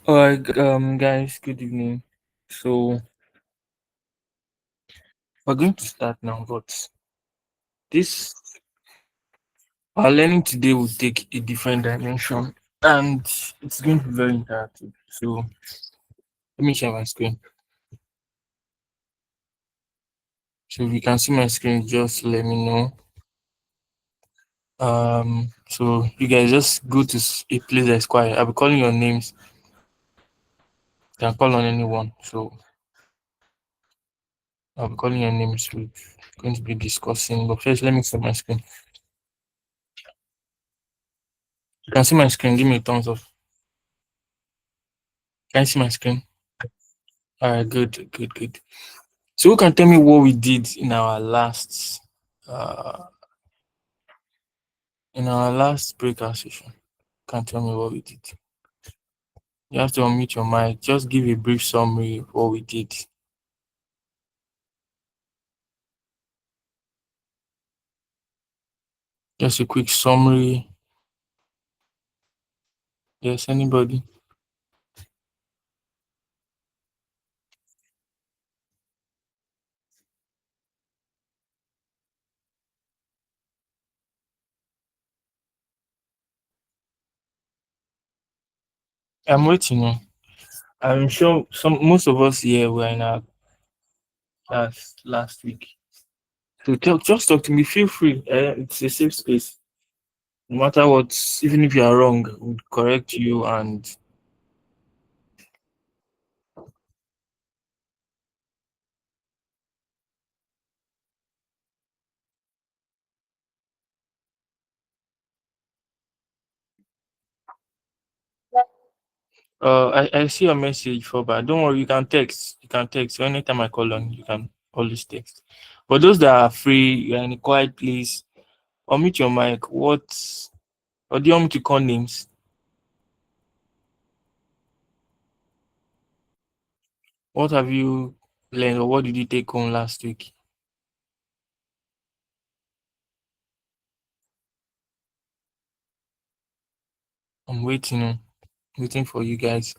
Alright, guys, good evening. So we're going to start now, but this our learning today will take a different dimension, and it's going to be very interactive. So let me share my screen. So if you can see my screen, just let me know. So you guys just go to a place that's quiet. I'll be calling your names. You can call on anyone. So I'll be calling your names. We're going to be discussing. But first, let me share my screen. You can see my screen. Give me a thumbs up. Can you see my screen? All right, good, good, good. So who can tell me what we did uh in our last breakout session? Can tell me what we did. You have to unmute your mic. Just give a brief summary of what we did. Just a quick summary. Yes, anybody? I'm waiting on. I'm sure most of us here were in our class last week. So just talk to me. Feel free. It's a safe space. No matter what, even if you are wrong, we'll correct you. And I see your message for, but don't worry, you can text. You can text. So anytime I call on, you can always text. For those that are free, you're in a quiet place, unmute your mic. Or do you want me to call names? What have you learned, or what did you take home last week? I'm waiting for you guys.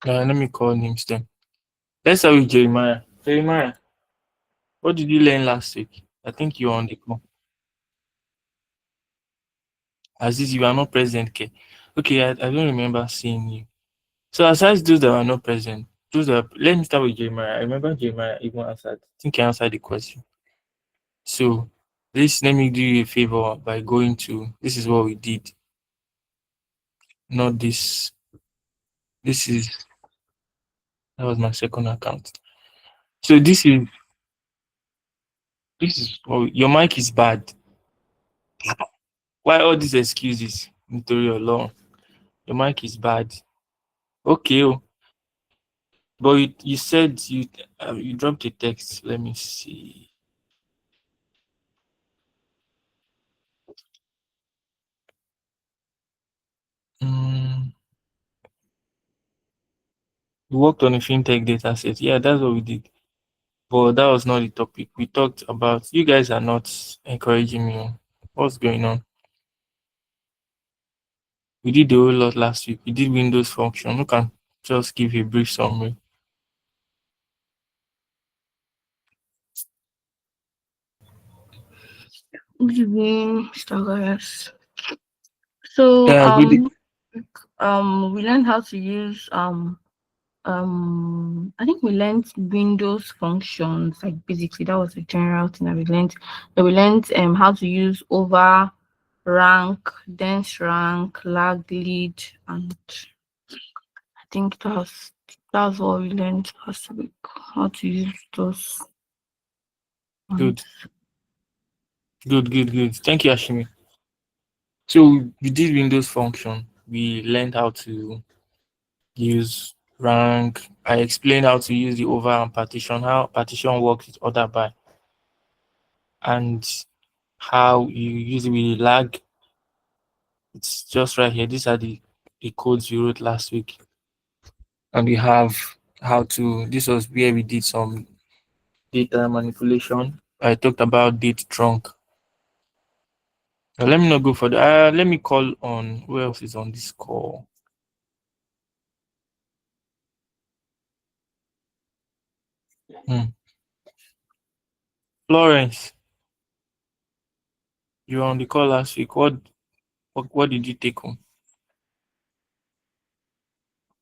Let me call names then. Let's start with Jeremiah. Jeremiah, what did you learn last week? I think you're on the call. Aziz, you are not present, okay? Okay, I don't remember seeing you. So aside those that were not present, let me start with Jeremiah. I remember Jeremiah even answered. I think he answered the question. So let me do you a favor by going to this is what we did, not this. This is that was my second account. So this is your mic is bad. Why all these excuses? Nítorí Ọlọ́run. Your mic is bad. Okay, but you said you dropped a text. Let me see. Mm, you worked on a fintech data set. Yeah, that's what we did. But that was not the topic. We talked about you guys are not encouraging me. What's going on? We did a whole lot last week. We did Windows function. Who can just give a brief summary? Good evening, Mr. Gaius. So Yeah, good. we learned how to use I think we learned Windows functions, like basically that was the general thing that we learned. Then we learned how to use over, rank, dense rank, lag lead, and I think that's what we learned last week. How to use those Good, ones. good. Thank you, Ashimi. So we did Windows function. We learned how to use rank. I explained how to use the over and partition, how partition works with order by, and how you use it with lag It's just right here. These are the codes we wrote last week. And we have how to, this was where we did some data manipulation. I talked about date trunk. Now, let me not go for that. Let me call on, who else is on this call? Hmm. Florence, you were on the call last week. What did you take home?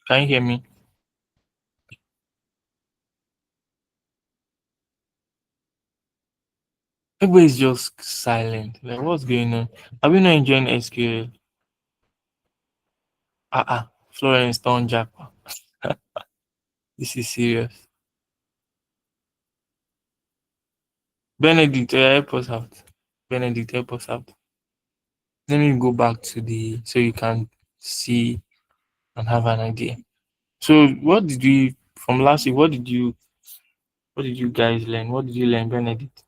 Can you hear me? Everybody's just silent. Like, what's going on? Are we not enjoying SQL? Florence, don't jack. This is serious. Benedict, help us out. Benedict, help us out. Let me go back to the, so you can see and have an idea. So, what did we from last week? What did you guys learn? What did you learn, Benedict?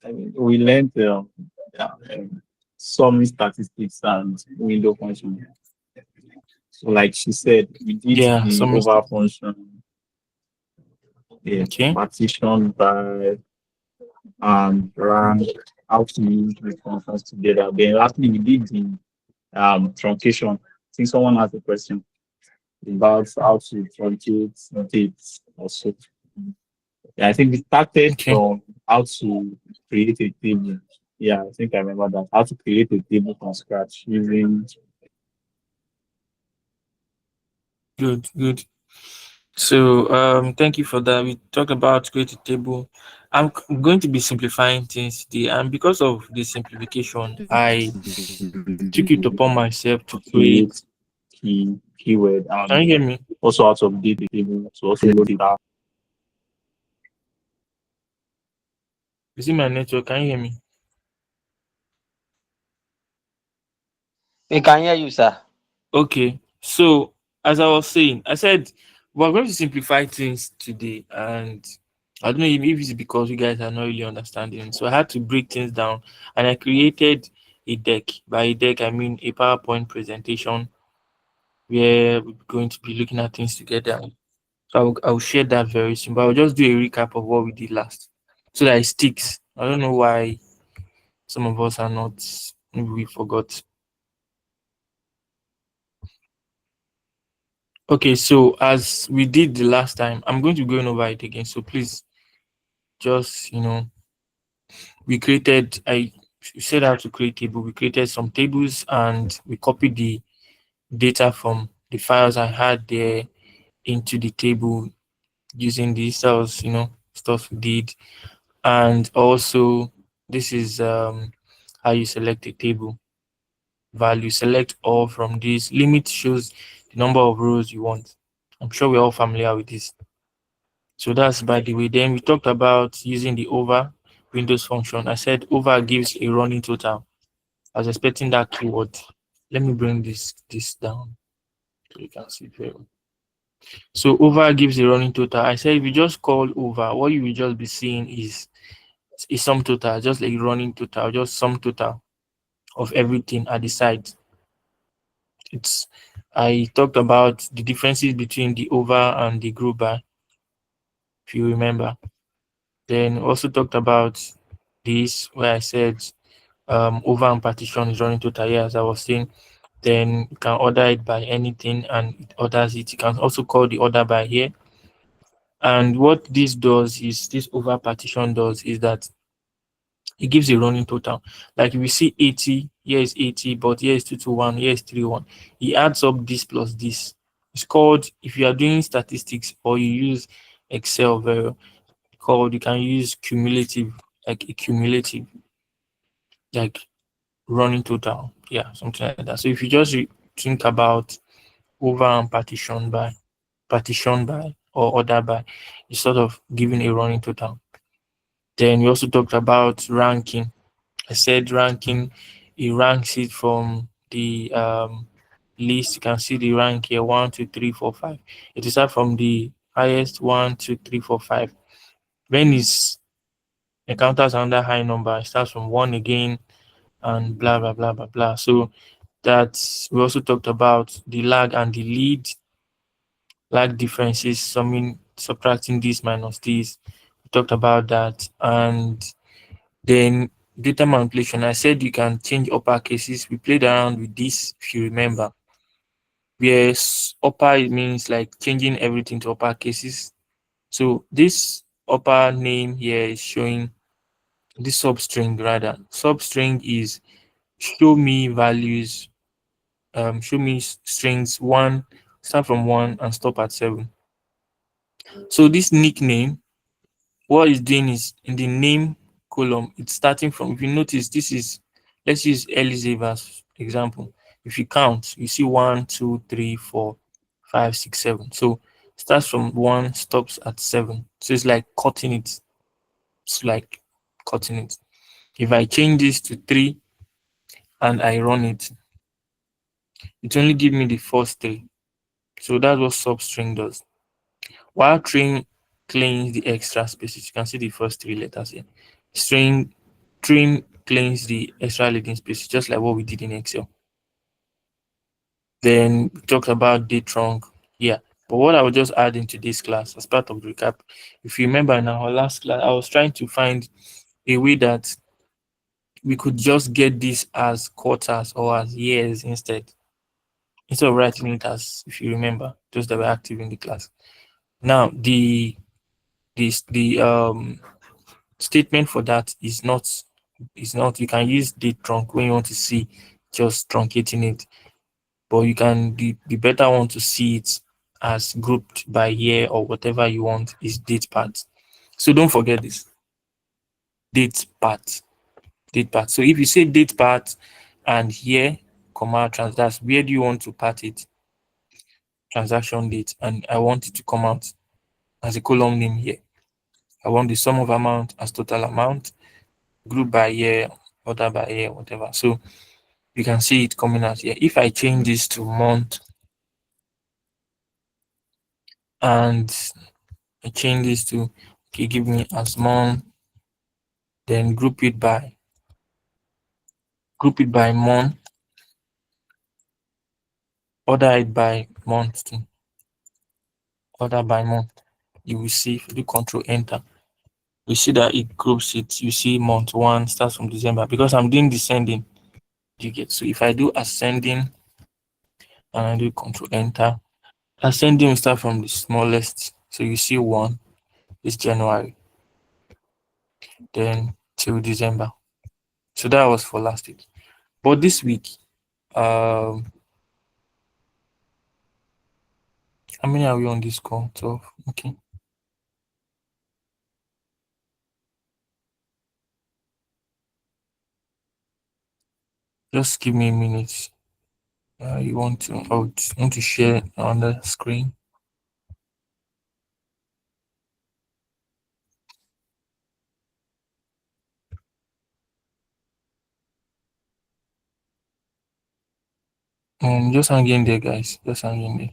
I mean, we learned some statistics and window function. So, like she said, we did Yeah, the some over mistake. function, the Okay, partition by and rank, how to use the functions together. Then lastly, we did the truncation. I think someone asked a question about how to truncate dates also. Yeah, I think we started okay, from how to create a table. Yeah, I think I remember that. How to create a table from scratch using. good, good. So, thank you for that. We talked about create a table. Going to be simplifying things today, and because of the simplification, I took it upon myself to create. Create keyword Can you and hear me? also how to update the table to also load data. Is it my network? Can you hear me? We can hear you, sir. Okay. So, as I was saying, I said we're going to simplify things today, and I don't know if it's because you guys are not really understanding. So I had to break things down, and I created a deck. By a deck, I mean a PowerPoint presentation where we're going to be looking at things together. So I'll share that very soon. But I'll just do a recap of what we did last, so that it sticks. I don't know why some of us are not. Maybe we forgot. Okay, so as we did the last time, I'm going to be going over it again. So please, just we created. I said how to create table. We created some tables and we copied the data from the files I had there into the table using these. That was stuff we did, and also this is how you select a table value. Select all from this. Limit shows the number of rows you want. I'm sure we're all familiar with this. So that's by the way. Then we talked about using the over Windows function. I said over gives a running total. I was expecting that keyword. Let me bring this down so you can see it very well. So over gives a running total. I said if you just call over, what you will just be seeing is a sum total, just like running total, just sum total of everything at the side. It's I talked about the differences between the over and the group by, if you remember. Then also talked about this where I said over and partition is running total here as I was saying. Then you can order it by anything and it orders it. You can also call the order by here. And what this does is this over partition does is that it gives a running total. Like if you see 80, here is 80, but here is 221, here is 31. It adds up this plus this. It's called, if you are doing statistics or you use Excel very called, you can use cumulative, like a cumulative, like running total. Yeah, something like that. So if you just think about over and partition by, or order by, it's sort of giving a running total. Then we also talked about ranking. I said ranking, it ranks it from the list. You can see the rank here 1, 2, 3, 4, 5. It is start from the highest 1, 2, 3, 4, 5. When is encounters another high number, it starts from 1 again, and blah blah blah blah blah. So that we also talked about the lag and the lead, lag differences, summing, subtracting this minus this. We talked about that. And then data manipulation. I said you can change upper cases. We played around with this, if you remember. Where upper means like changing everything to upper cases. So this upper name here is showing this substring rather. Substring is show me values, show me strings one, start from 1 and stop at 7. So this nickname, what it's doing is in the name column, it's starting from, if you notice, this is, let's use Elizabeth as example. If you count, you see 1, 2, 3, 4, 5, 6, 7. So starts from 1, stops at 7. So it's like cutting it. It's like cutting it. If I change this to 3 and I run it, it only give me the first 3. So that's what substring does. While string cleans the extra spaces, you can see the first 3 letters here. String cleans the extra leading spaces, just like what we did in Excel. Then we talked about date trunk here. But what I will just add into this class as part of the recap, if you remember in our last class, I was trying to find a way that we could just get this as quarters or as years instead of writing it as, if you remember, those that were active in the class. Now the statement for that is not you can use date trunk when you want to see just truncating it, but you can the better one to see it as grouped by year or whatever you want is date part. So don't forget this date part, date part. So if you say date part and year, comma that's where do you want to part it, transaction date, and I want it to come out as a column name here. I want the sum of amount as total amount, group by year, order by year, whatever. So you can see it coming out here. If I change this to month and I change this to, okay, give me as month, then group it by month, order it by month too, order by month. You will see if you do control enter, you see that it groups it. You see month 1 starts from December because I'm doing descending. You get, so if I do ascending and I do control enter, ascending will start from the smallest. So you see 1 is January, then till December. So that was for last week. But this week, how many are we on this call? 12. Okay. Just give me a minute. You want to, I would want to share on the screen. Just hang in there, guys. Just hang in there.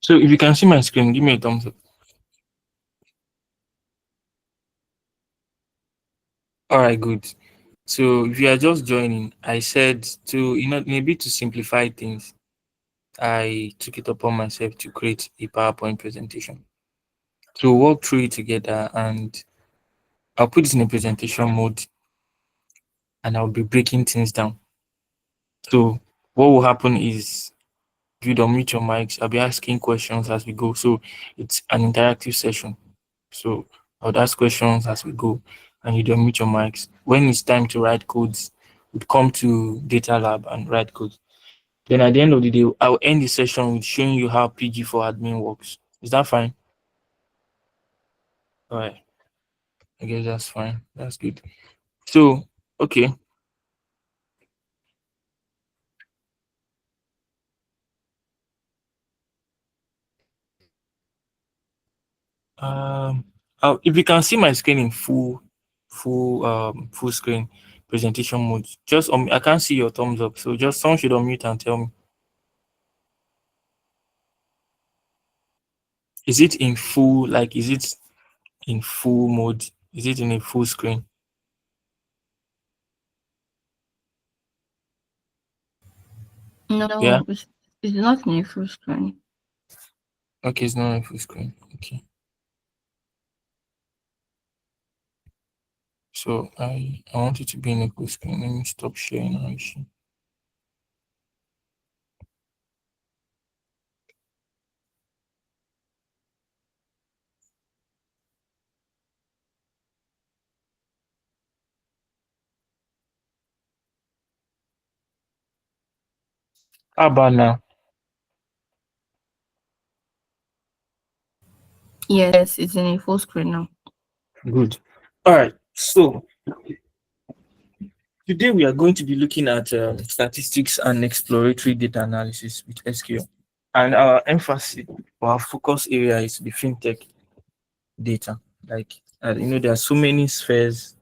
So if you can see my screen, give me a thumbs up. All right, good. So if you are just joining, I said to, maybe to simplify things, I took it upon myself to create a PowerPoint presentation to walk through it together, and I'll put this in a presentation mode and I'll be breaking things down. So what will happen is you don't mute your mics. I'll be asking questions as we go. So it's an interactive session. So I'll ask questions as we go, and you don't mute your mics. When it's time to write codes, we'd come to data lab and write codes. Then at the end of the day, I'll end the session with showing you how PG for admin works. Is that fine? All right. I guess that's fine. That's good. So, okay. Um, if you can see my screen in full screen presentation mode, just I can't see your thumbs up. So just someone should unmute and tell me. Is it in full? Like, is it in full mode? Is it in a full screen? Yeah. No, it's not in a full screen. Okay, it's not a full screen. Okay. So I want it to be in a full screen. Let me stop sharing now. How about now? Yes, it's in a full screen now. Good. All right. So today we are going to be looking at statistics and exploratory data analysis with SQL. And our emphasis or our focus area is the FinTech data. Like, there are so many spheres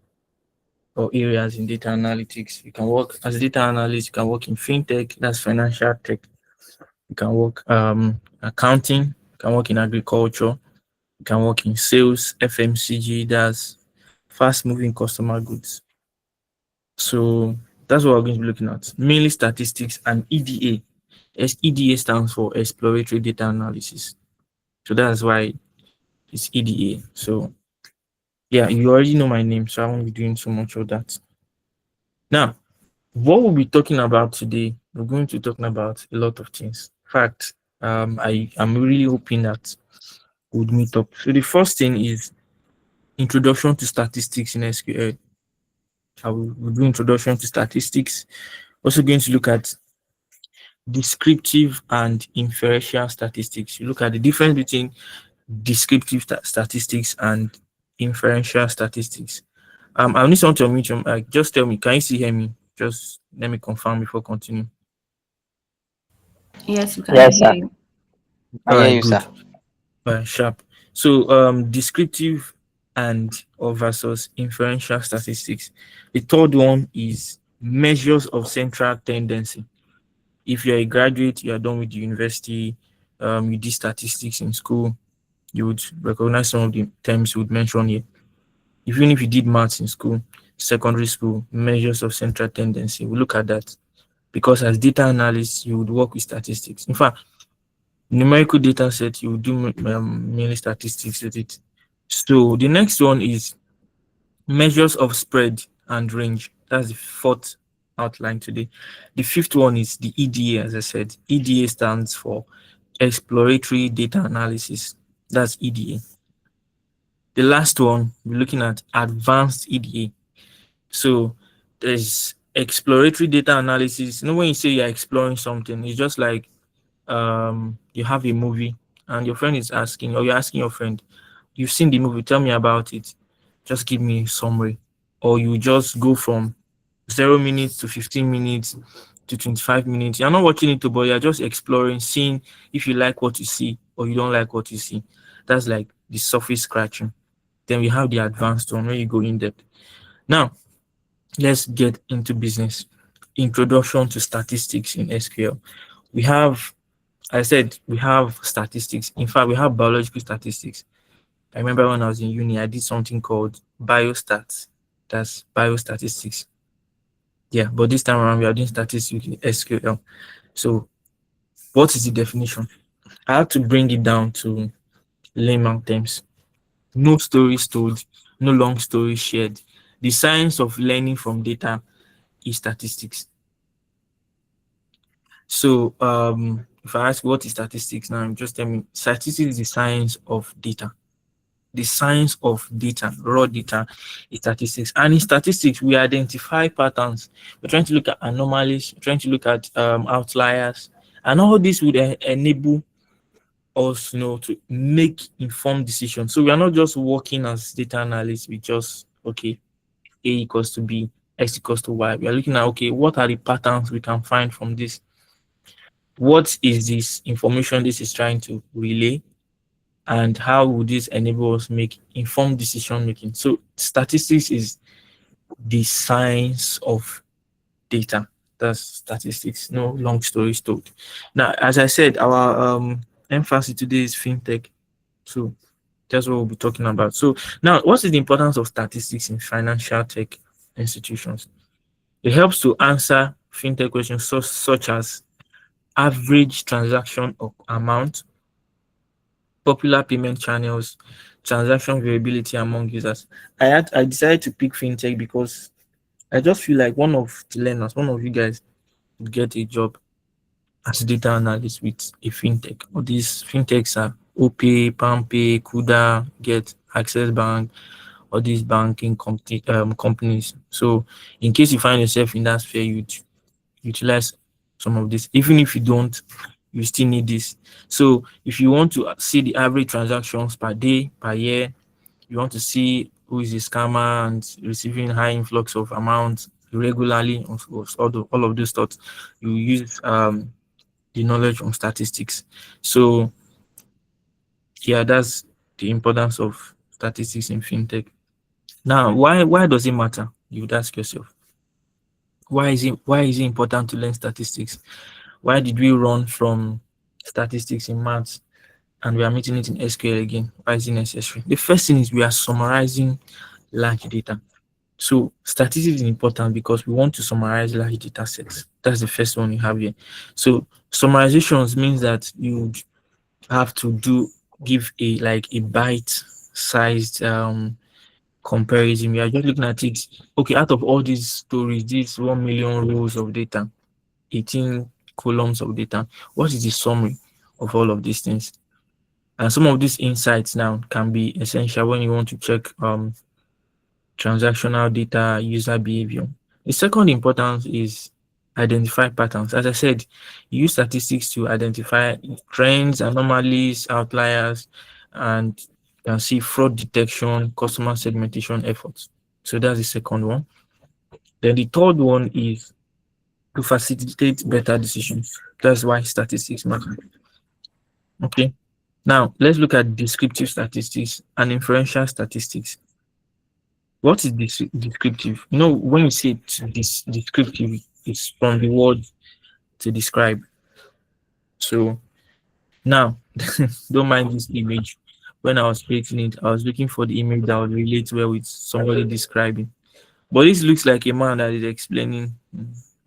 or areas in data analytics. You can work as a data analyst, you can work in FinTech, that's financial tech. You can work accounting, you can work in agriculture, you can work in sales, FMCG, that's fast moving customer goods. So that's what we're going to be looking at. Mainly statistics and EDA. EDA stands for exploratory data analysis. So that's why it's EDA. So yeah, you already know my name, so I won't be doing so much of that. Now, what we'll be talking about today, we're going to be talking about a lot of things. In fact, I am really hoping that we'll meet up. So the first thing is introduction to statistics in SQL. I will do introduction to statistics. Also going to look at descriptive and inferential statistics. You look at the difference between descriptive statistics and inferential statistics. I need someone to unmute your mic. Just tell me, can you still hear me? Just let me confirm before continuing. Yes, we can Yes, hear sir. you. I All hear right, you, good. sir. All right, sharp. So, descriptive and or versus inferential statistics. The third one is measures of central tendency. If you're a graduate, you are done with the university, you did statistics in school, you would recognize some of the terms we would mention here. Even if you did maths in school, secondary school, measures of central tendency, we look at that because as data analysts, you would work with statistics. In fact, numerical data set, you would do mainly statistics with it. So the next one is measures of spread and range. That's the fourth outline today. The fifth one is the EDA, as I said. EDA stands for exploratory data analysis. That's EDA. The last one, we're looking at advanced EDA. So there's exploratory data analysis. When you say you're exploring something, it's just like you have a movie and your friend is asking, or you're asking your friend, you've seen the movie, tell me about it. Just give me a summary. Or you just go from 0 minutes to 15 minutes to 25 minutes. You're not watching it, but you're just exploring, seeing if you like what you see or you don't like what you see. That's like the surface scratching. Then we have the advanced one where you go in depth. Now, let's get into business. Introduction to statistics in SQL. We have, I said, we have statistics. In fact, we have biological statistics. I remember when I was in uni, I did something called biostats. That's biostatistics. Yeah, but this time around, we are doing statistics in SQL. So, what is the definition? I have to bring it down to layman terms. No stories told, no long stories shared. The science of learning from data is statistics. So if I ask what is statistics now, just tell me statistics is the science of data. The science of data, raw data is statistics. And in statistics, we identify patterns. We're trying to look at anomalies, we're trying to look at outliers, and all this would enable us, to make informed decisions. So we are not just working as data analysts. We just okay, A equals to B, X equals to Y. We are looking at okay, what are the patterns we can find from this? What is this information this is trying to relay? And how would this enable us make informed decision making? So statistics is the science of data. That's statistics. No long stories told. Now, as I said, our emphasis today is fintech. So that's what we'll be talking about. So now, what is the importance of statistics in financial tech institutions? It helps to answer fintech questions such as average transaction amount, popular payment channels, transaction variability among users. I decided to pick fintech because I just feel like one of the learners, one of you guys, would get a job as a data analyst with a fintech. All these fintechs are OPay, PalmPay, Kuda, Get, Access Bank, all these banking companies. So in case you find yourself in that sphere, you'd utilize some of this. Even if you don't, you still need this. So if you want to see the average transactions per day, per year, you want to see who is a scammer and receiving high influx of amounts regularly, all of those thoughts, you use the knowledge on statistics. So yeah, that's the importance of statistics in fintech. Now, why does it matter? You would ask yourself. Why is it important to learn statistics? Why did we run from statistics in maths and we are meeting it in SQL again? Why is it necessary? The first thing is we are summarizing large data. So statistics is important because we want to summarize large data sets. That's the first one you have here. So summarizations means that you have to give a bite-sized comparison. We are just looking at it. Okay, out of all these stories, these 1 million rows of data, 18 columns of data, what is the summary of all of these things? And some of these insights now can be essential when you want to check transactional data, user behavior. The second importance is identify patterns. As I said, you use statistics to identify trends, anomalies, outliers, and you can see fraud detection, customer segmentation efforts. So that's the second one. Then the third one is to facilitate better decisions. That's why statistics matter. Okay. Now let's look at descriptive statistics and inferential statistics. What is this descriptive? When you say this descriptive, it's from the word to describe. So now, don't mind this image. When I was creating it, I was looking for the image that would relate well with somebody describing. But this looks like a man that is explaining,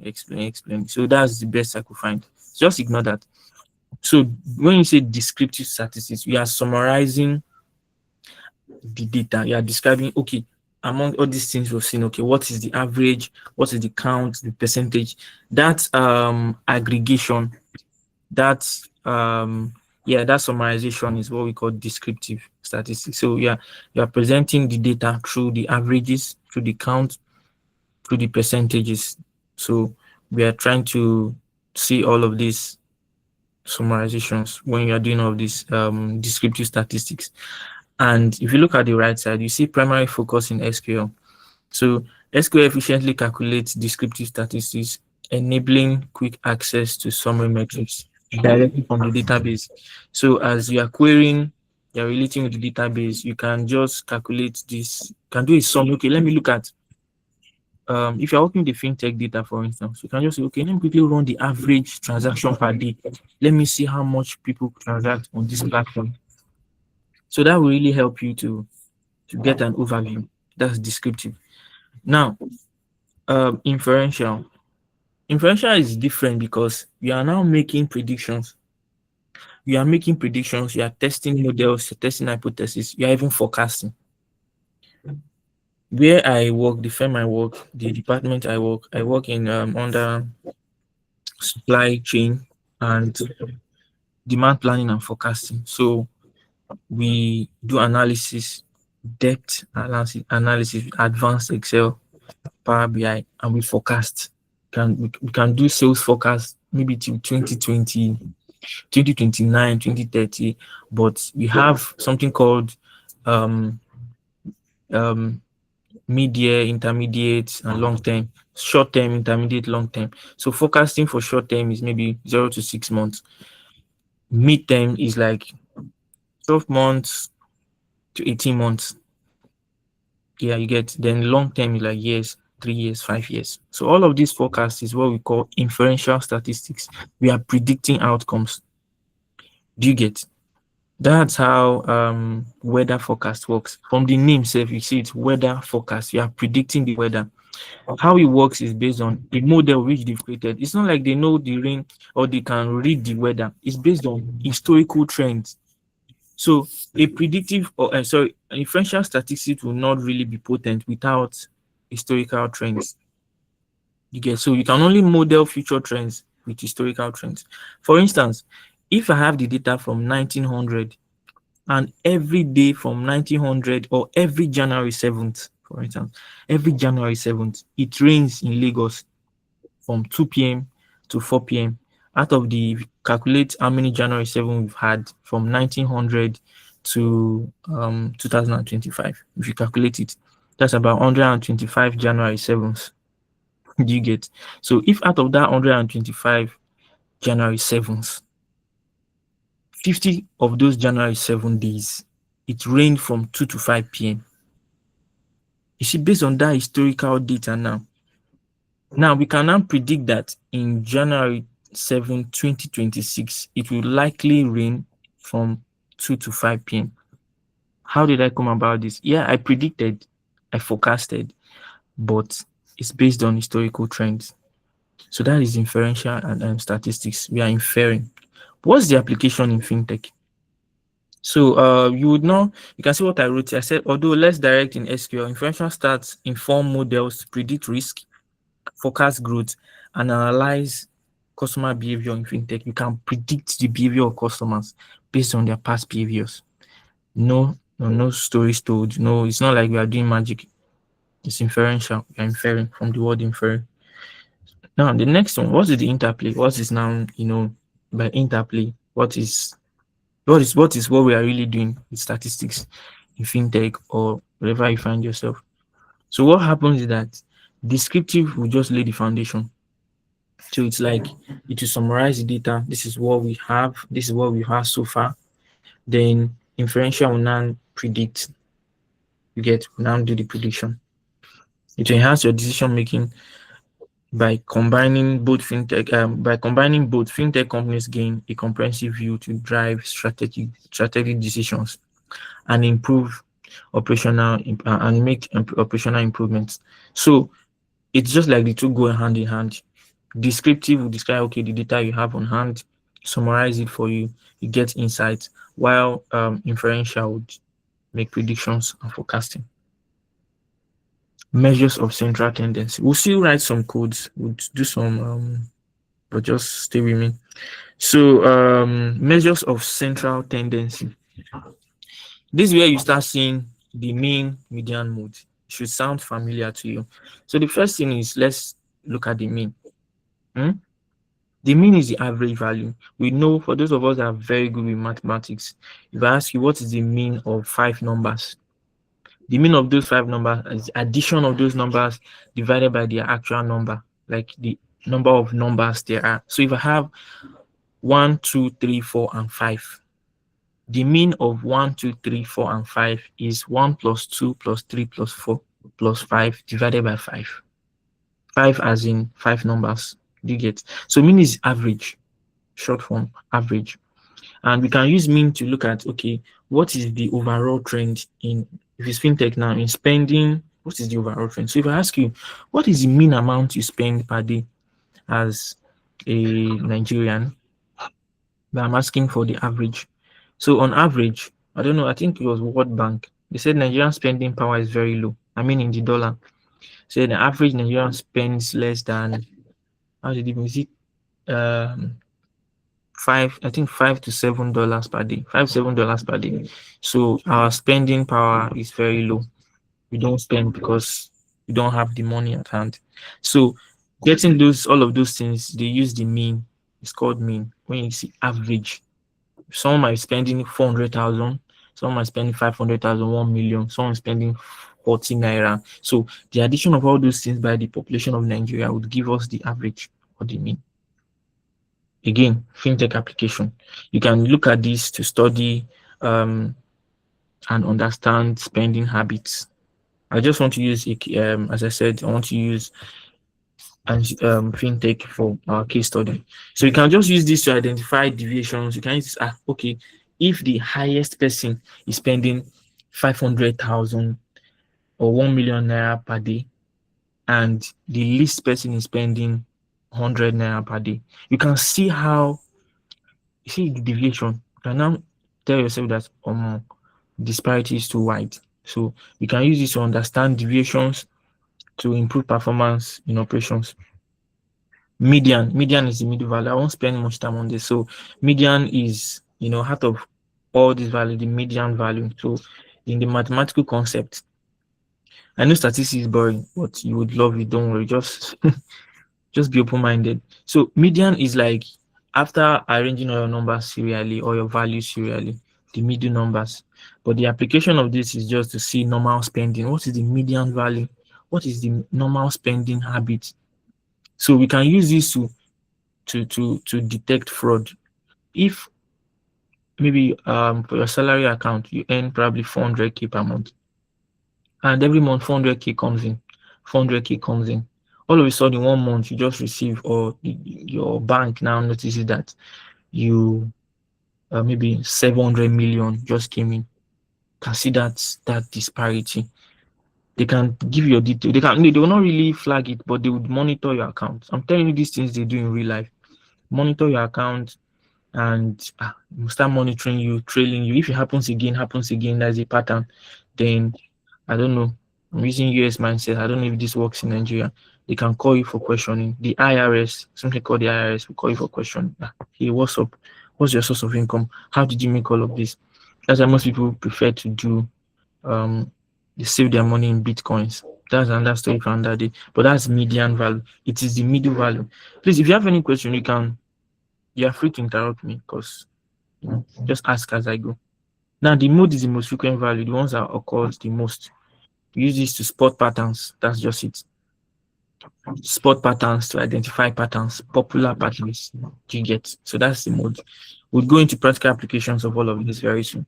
explaining. So that's the best I could find. Just ignore that. So when you say descriptive statistics, you are summarizing the data. You are describing, okay, among all these things we've seen, okay, what is the average, what is the count, the percentage, that aggregation, that that summarization is what we call descriptive statistics. So yeah, you are presenting the data through the averages, through the count, through the percentages. So we are trying to see all of these summarizations when you are doing all of these descriptive statistics. And if you look at the right side, you see primary focus in SQL. So SQL efficiently calculates descriptive statistics, enabling quick access to summary metrics directly from the database. So as you are querying, you're relating with the database, you can just calculate this, you can do a sum. Okay, let me look at if you're working with the fintech data, for instance, you can just say, okay, let me quickly run the average transaction per day. Let me see how much people transact on this platform. So that will really help you to get an overview. That's descriptive. Now, inferential. Inferential is different because you are now making predictions. You are making predictions, you are testing models, you're testing hypotheses, you are even forecasting. Where I work, the firm I work, the department I work in under supply chain, and demand planning and forecasting. So we do analysis, depth analysis, advanced Excel, Power BI, and we forecast. We can do sales forecast maybe till 2020, 2029, 2030, but we have something called um, um, mid-year, intermediate, and long term. Short term, intermediate, long term. So forecasting for short term is maybe 0 to 6 months. Mid term is like 12 months to 18 months. Yeah, you get. Then long term is like years, 3 years, 5 years. So all of these forecasts is what we call inferential statistics. We are predicting outcomes. Do you get? That's how weather forecast works. From the name itself, you see it's weather forecast. You are predicting the weather. How it works is based on the model which they've created. It's not like they know the rain or they can read the weather. It's based on historical trends. So a predictive or sorry, an inferential statistics will not really be potent without historical trends. You get, so you can only model future trends with historical trends. For instance, if I have the data from 1900 and every day from 1900 or every January 7th, for instance, every January 7th, it rains in Lagos from 2 p.m. to 4 p.m. Out of the calculate how many January 7 we've had from 1900 to 2025. If you calculate it, that's about 125 January 7th. Do you get? So if out of that 125 January 7th, 50 of those January 7 days, it rained from 2 to 5 p.m. You see, based on that historical data now we can now predict that in January 7, 2026, it will likely rain from 2 to 5 p.m. How did I come about this? Yeah, I predicted, I forecasted, but it's based on historical trends. So that is inferential and statistics. We are inferring. What's the application in fintech? So you would know, you can see what I wrote here. I said, although less direct in SQL, inferential stats inform models to predict risk, forecast growth, and analyze customer behavior in fintech. You can predict the behavior of customers based on their past behaviors. No stories told. No, it's not like we are doing magic. It's inferential. We are inferring from the word infer. Now, the next one, what is the interplay? What is now, by interplay? What we are really doing with statistics in fintech or wherever you find yourself. So what happens is that descriptive will just lay the foundation. So it's like it will summarize the data. This is what we have. This is what we have so far. Then inferential will now predict. You get, will now do the prediction. It will enhance your decision making by combining both fintech companies gain a comprehensive view to drive strategic decisions and improve and make operational improvements. So it's just like the two go hand in hand. Descriptive will describe, okay, the data you have on hand, summarize it for you, you get insights, while inferential would make predictions and forecasting. Measures of central tendency. We'll still write some codes, we'll do some, but just stay with me. So measures of central tendency. This is where you start seeing the mean, median, mode. It should sound familiar to you. So the first thing is, let's look at the mean. The mean is the average value. We know, for those of us that are very good with mathematics, if I ask you what is the mean of 5 numbers, the mean of those 5 numbers is addition of those numbers divided by their actual number, like the number of numbers there are. So if I have 1, 2, 3, 4, and 5, the mean of 1, 2, 3, 4, and 5 is 1 plus 2 plus 3 plus 4 plus 5 divided by 5. 5 as in 5 numbers. Do you get? So mean is average, short form, average. And we can use mean to look at, okay, what is the overall trend in, if it's fintech now, in spending, what is the overall trend? So if I ask you, what is the mean amount you spend per day as a Nigerian? But I'm asking for the average. So on average, I don't know, I think it was World Bank. They said Nigerian spending power is very low. I mean in the dollar. So the average Nigerian spends less than, how did it, is it um $5 to $7 per day, $5 to $7 per day. So our spending power is very low. We don't spend because we don't have the money at hand. So getting those all of those things, they use the mean. It's called mean. When you see average, someone might be spending 400,000, someone might spending 500,000, 1 million, someone spending 40 naira. So the addition of all those things by the population of Nigeria would give us the average or the mean. Again, fintech application. You can look at this to study um, and understand spending habits. I just want to use, as I said, I want to use fintech for our case study. So you can just use this to identify deviations. You can use this, okay, if the highest person is spending 500,000 or 1 million naira per day, and the least person is spending 100 naira per day, you can see how you see the deviation. You can now tell yourself that disparity is too wide. So you can use this to understand deviations to improve performance in operations. Median is the middle value. I won't spend much time on this. So median is, out of all these value, the median value. So in the mathematical concept, I know statistics is boring, but you would love it. Don't worry, just be open-minded. So median is like after arranging all your numbers serially or your values serially, the middle numbers. But the application of this is just to see normal spending. What is the median value? What is the normal spending habit? So we can use this to detect fraud. If maybe for your salary account you earn probably 400K per month, and every month 400K comes in, 400K comes in. All of a sudden, 1 month you just receive, or your bank now notices that you maybe 700 million just came in. Can see that disparity. They can give you your detail. They will not really flag it, but they would monitor your account. I'm telling you these things they do in real life. Monitor your account and start monitoring you, trailing you. If it happens again, there's a pattern. Then I don't know. I'm using US mindset. I don't know if this works in Nigeria. They can call you for questioning. The IRS, something called the IRS, will call you for questioning. Hey, what's up? What's your source of income? How did you make all of this? That's why most people prefer to do. Um, they save their money in bitcoins. That's another story for another day. But that's median value. It is the middle value. Please, if you have any question, you are free to interrupt me because just ask as I go. Now, the mode is the most frequent value, the ones that occurs the most. We use this to spot patterns. That's just it. Spot patterns to identify patterns, popular patterns. Do you get? So that's the mode. We'll go into practical applications of all of this very soon.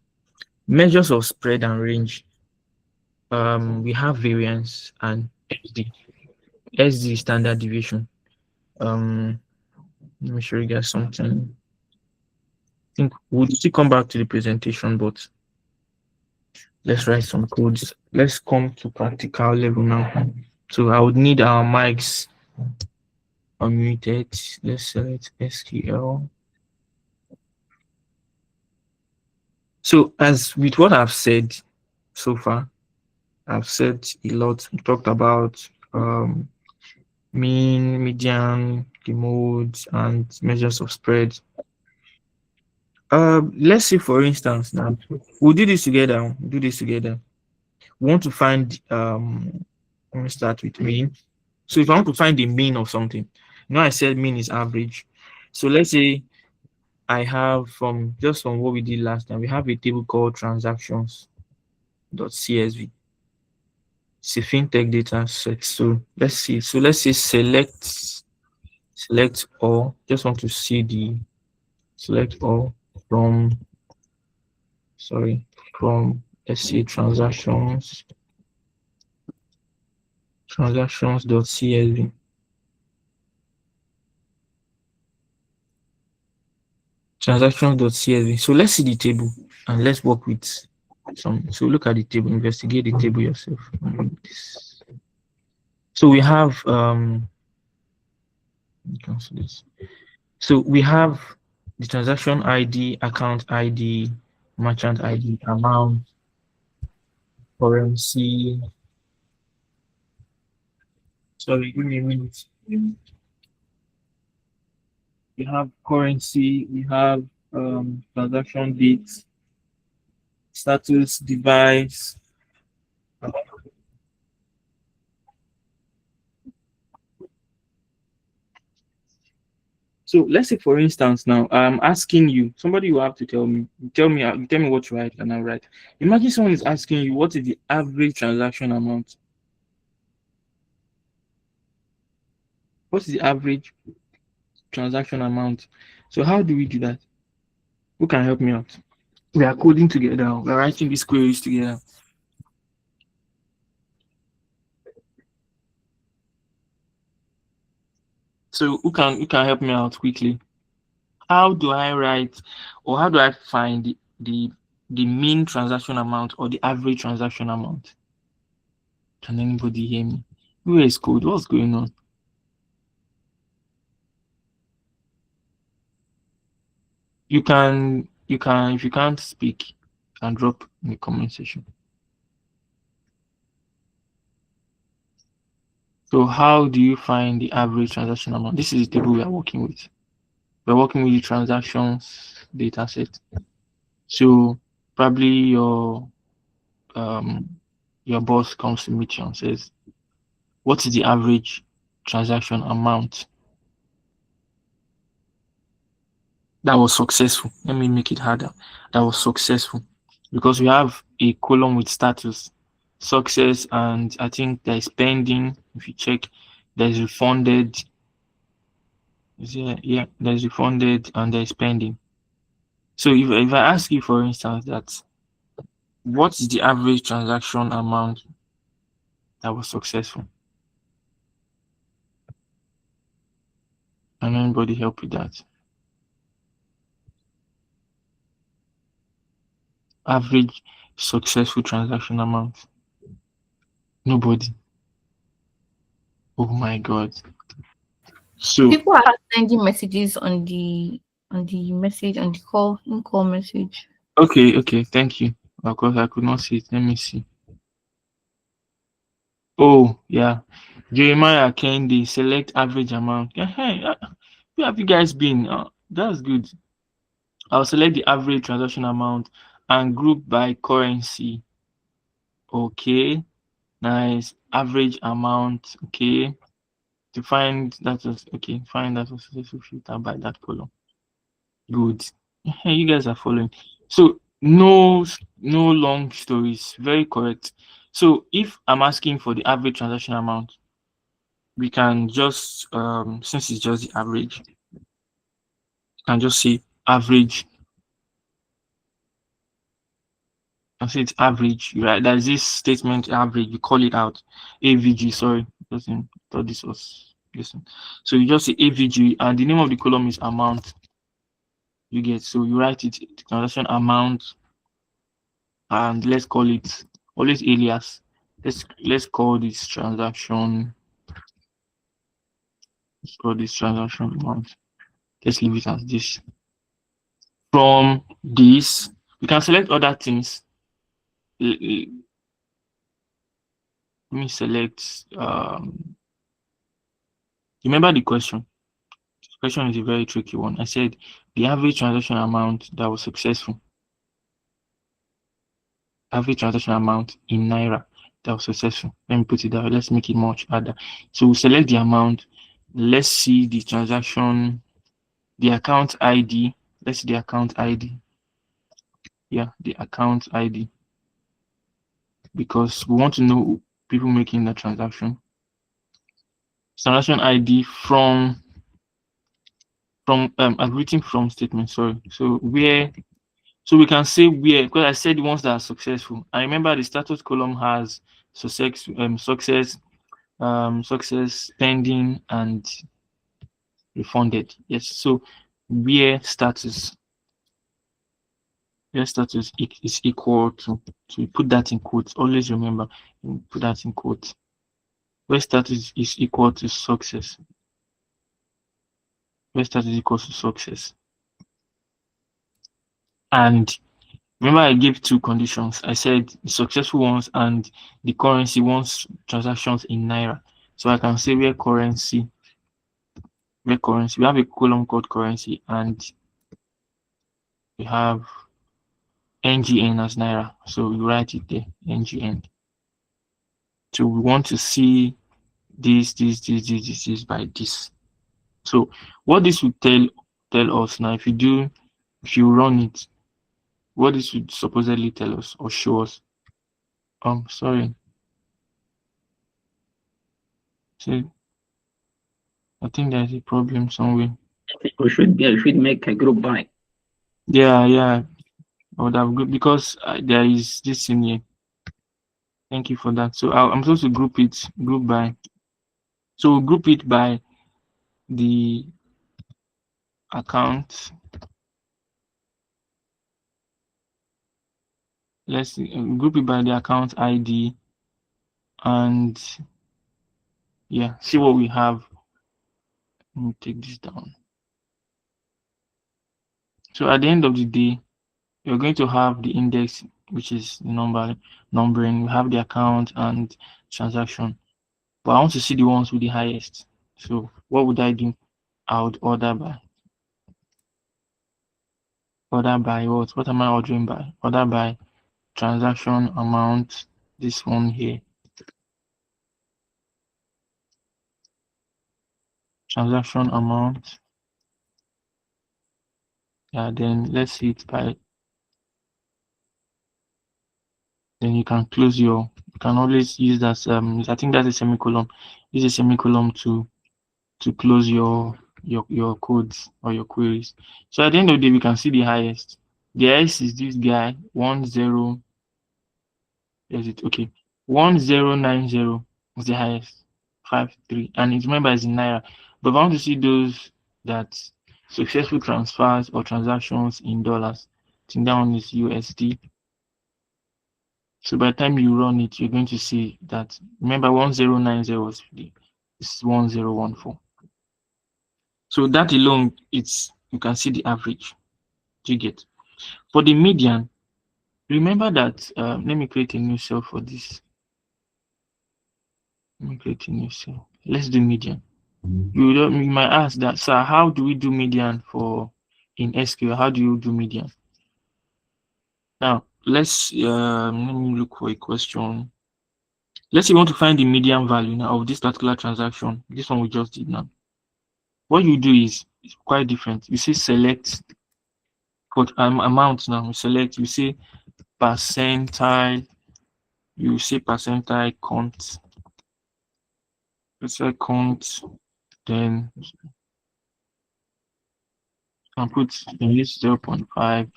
Measures of spread and range. We have variance and SD. SD is standard deviation. Let me show you guys something. I think we'll still come back to the presentation, but let's write some codes. Let's come to practical level now. So I would need our mics unmuted. Let's select SQL. So as with what I've said so far, I've said a lot. We talked about mean, median, the modes, and measures of spread. Let's see, for instance, now we'll do this together. We want to find let me start with mean. So if I want to find the mean of something, I said mean is average. So let's say I have from what we did last time, we have a table called transactions.csv. It's a fintech data set. So let's see. So let's say select all. Just want to see the select all from from let's see transactions.csv. Transactions.csv. So let's see the table and let's work with some. So look at the table, investigate the table yourself. So we have cancel this. So we have the transaction ID, account ID, merchant ID, amount, currency. Sorry, give me a minute. We have currency, we have transaction dates, status, device. So let's say, for instance, now I'm asking you, somebody will have to tell me what to write, and I'll write. Imagine someone is asking you, what is the average transaction amount? What is the average transaction amount? So how do we do that? Who can help me out? We are coding together. We are writing these queries together. So who can help me out quickly? How do I write, or how do I find the mean transaction amount or the average transaction amount? Can anybody hear me? Where is code? What's going on? You can if you can't speak, you can drop in the comment section. So how do you find the average transaction amount? This is the table we are working with. We're working with the transactions data set. So probably um your boss comes to meet you and says, what is the average transaction amount that was successful? Let me make it harder. That was successful, because we have a column with status, success, and I think there is pending. If you check, there's refunded. Yeah, there's refunded and there's pending. So if I ask you, for instance, that what is the average transaction amount that was successful? Can anybody help with that? Average successful transaction amount. Nobody. Oh my god. So People are sending messages on the call message. okay, thank you. Of course, I could not see it. Let me see. Oh yeah, Jeremiah Kendi, select average amount. Hey, where have you guys been? That's good. I'll select the average transaction amount and group by currency. Okay, nice. Average amount. Okay, to find that was okay. Find that was successful filter by that column. Good. Hey, you guys are following. So no long stories. Very correct. So if I'm asking for the average transaction amount, we can just since it's just the average, can just say average. And say it's average, right? There's this statement average. We call it out. AVG. Sorry, doesn't thought this was listen. So you just say AVG, and the name of the column is amount. You get, so you write it transaction amount, and let's call it always alias. Let's call this transaction. Let's call this transaction amount. Let's leave it as this. From this, we can select other things. Let me select. Remember the question. This question is a very tricky one. I said the average transaction amount that was successful. Average transaction amount in Naira that was successful. Let me put it down. Let's make it much harder. So we select the amount. Let's see the transaction, the account ID. Let's see the account ID. Yeah, the account ID. Because we want to know people making the transaction. Transaction ID from I've written from statement, sorry. So where, so we can say where, because I said the ones that are successful. I remember the status column has success, pending, and refunded. Yes. So where status is equal to, so you put that in quotes. Always remember, you put that in quotes. Where status is equal to success. Where status is equal to success. And remember, I gave two conditions. I said the successful ones and the currency ones transactions in Naira. So I can say where where currency, we have a column called currency, and we have NGN as Naira. So we write it there, NGN. So we want to see this by this. So what this would tell us now, if you run it, what this would supposedly tell us or show us. Sorry. So I think there's a problem somewhere. We should make a group by. Yeah, I would have group because there is this in here. Thank you for that. So I'm supposed to group by. So we'll group it by the account. Let's group it by the account ID, and yeah, see what we have. Let me take this down. So at the end of the day, you're going to have the index, which is numbering. We have the account and transaction. But I want to see the ones with the highest. So what would I do? I would order by. Order by what? What am I ordering by? Order by transaction amount. This one here. Transaction amount. Yeah, then let's see it by. Then you can close your. You can always use that. I think that's a semicolon. Use a semicolon to close your codes or your queries. So at the end of the day, we can see the highest. The highest is this guy 10. Is it okay? 1090 is the highest. 53, and it's remember it's in Naira. But I want to see those that successful transfers or transactions in dollars. I think that one is USD. So by the time you run it, you're going to see that. Remember, 1090 was it's 1014. So that alone, you can see the average. Do you get? For the median, remember that. Let me create a new cell for this. Let me create a new cell. Let's do median. You might ask that, sir, how do we do median in SQL? How do you do median? Now let's let me look for a question. Let's say you want to find the median value now of this particular transaction. This one we just did now. What you do is quite different. You say select for amount now. You select. You say percentile. You say percentile count. Percentile count. Then and put in this 0.5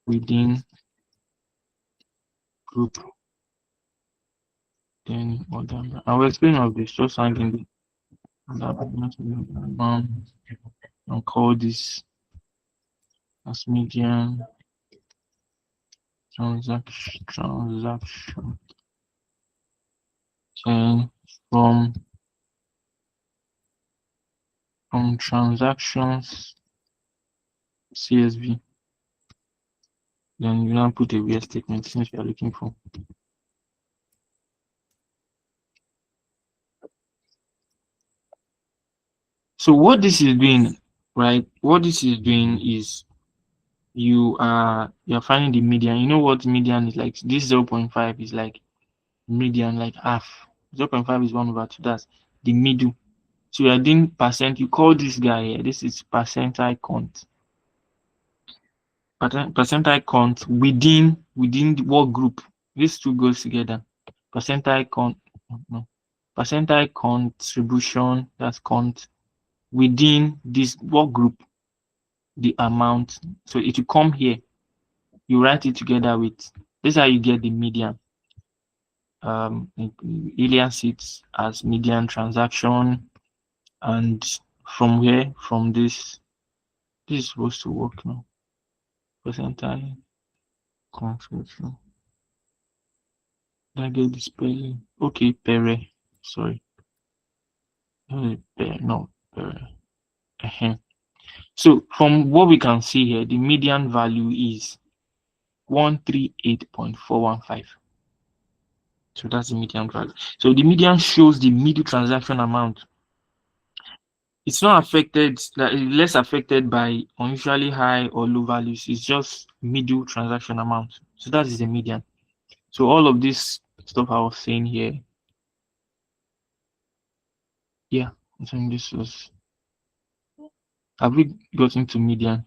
within group. Then I will explain all this. Just hanging and call this as median transaction. Then from transactions CSV. Then you now put a where statement since you are looking for. So what this is doing, right? What this is doing is you're finding the median. You know what median is like? This 0.5 is like median, like half. 0.5 is 1/2. That's the middle. So you're doing percent. You call this guy here. This is percentile count. Percentile count within the work group. These two goes together. Percentile count. No. Percentile contribution. That's count within this work group. The amount. So it will come here. You write it together with. This is how you get the median. Alien sits as median transaction, and from here, from this is supposed to work now. Percentile contribution. Did I get the spelling? Okay, pere. Sorry. No, pere. So from what we can see here, the median value is 138.415. So that's the median value. So the median shows the middle transaction amount. It's not affected, less affected by unusually high or low values. It's just middle transaction amount. So that is the median. So all of this stuff I was saying here, yeah, I think this was. Have we gotten to median?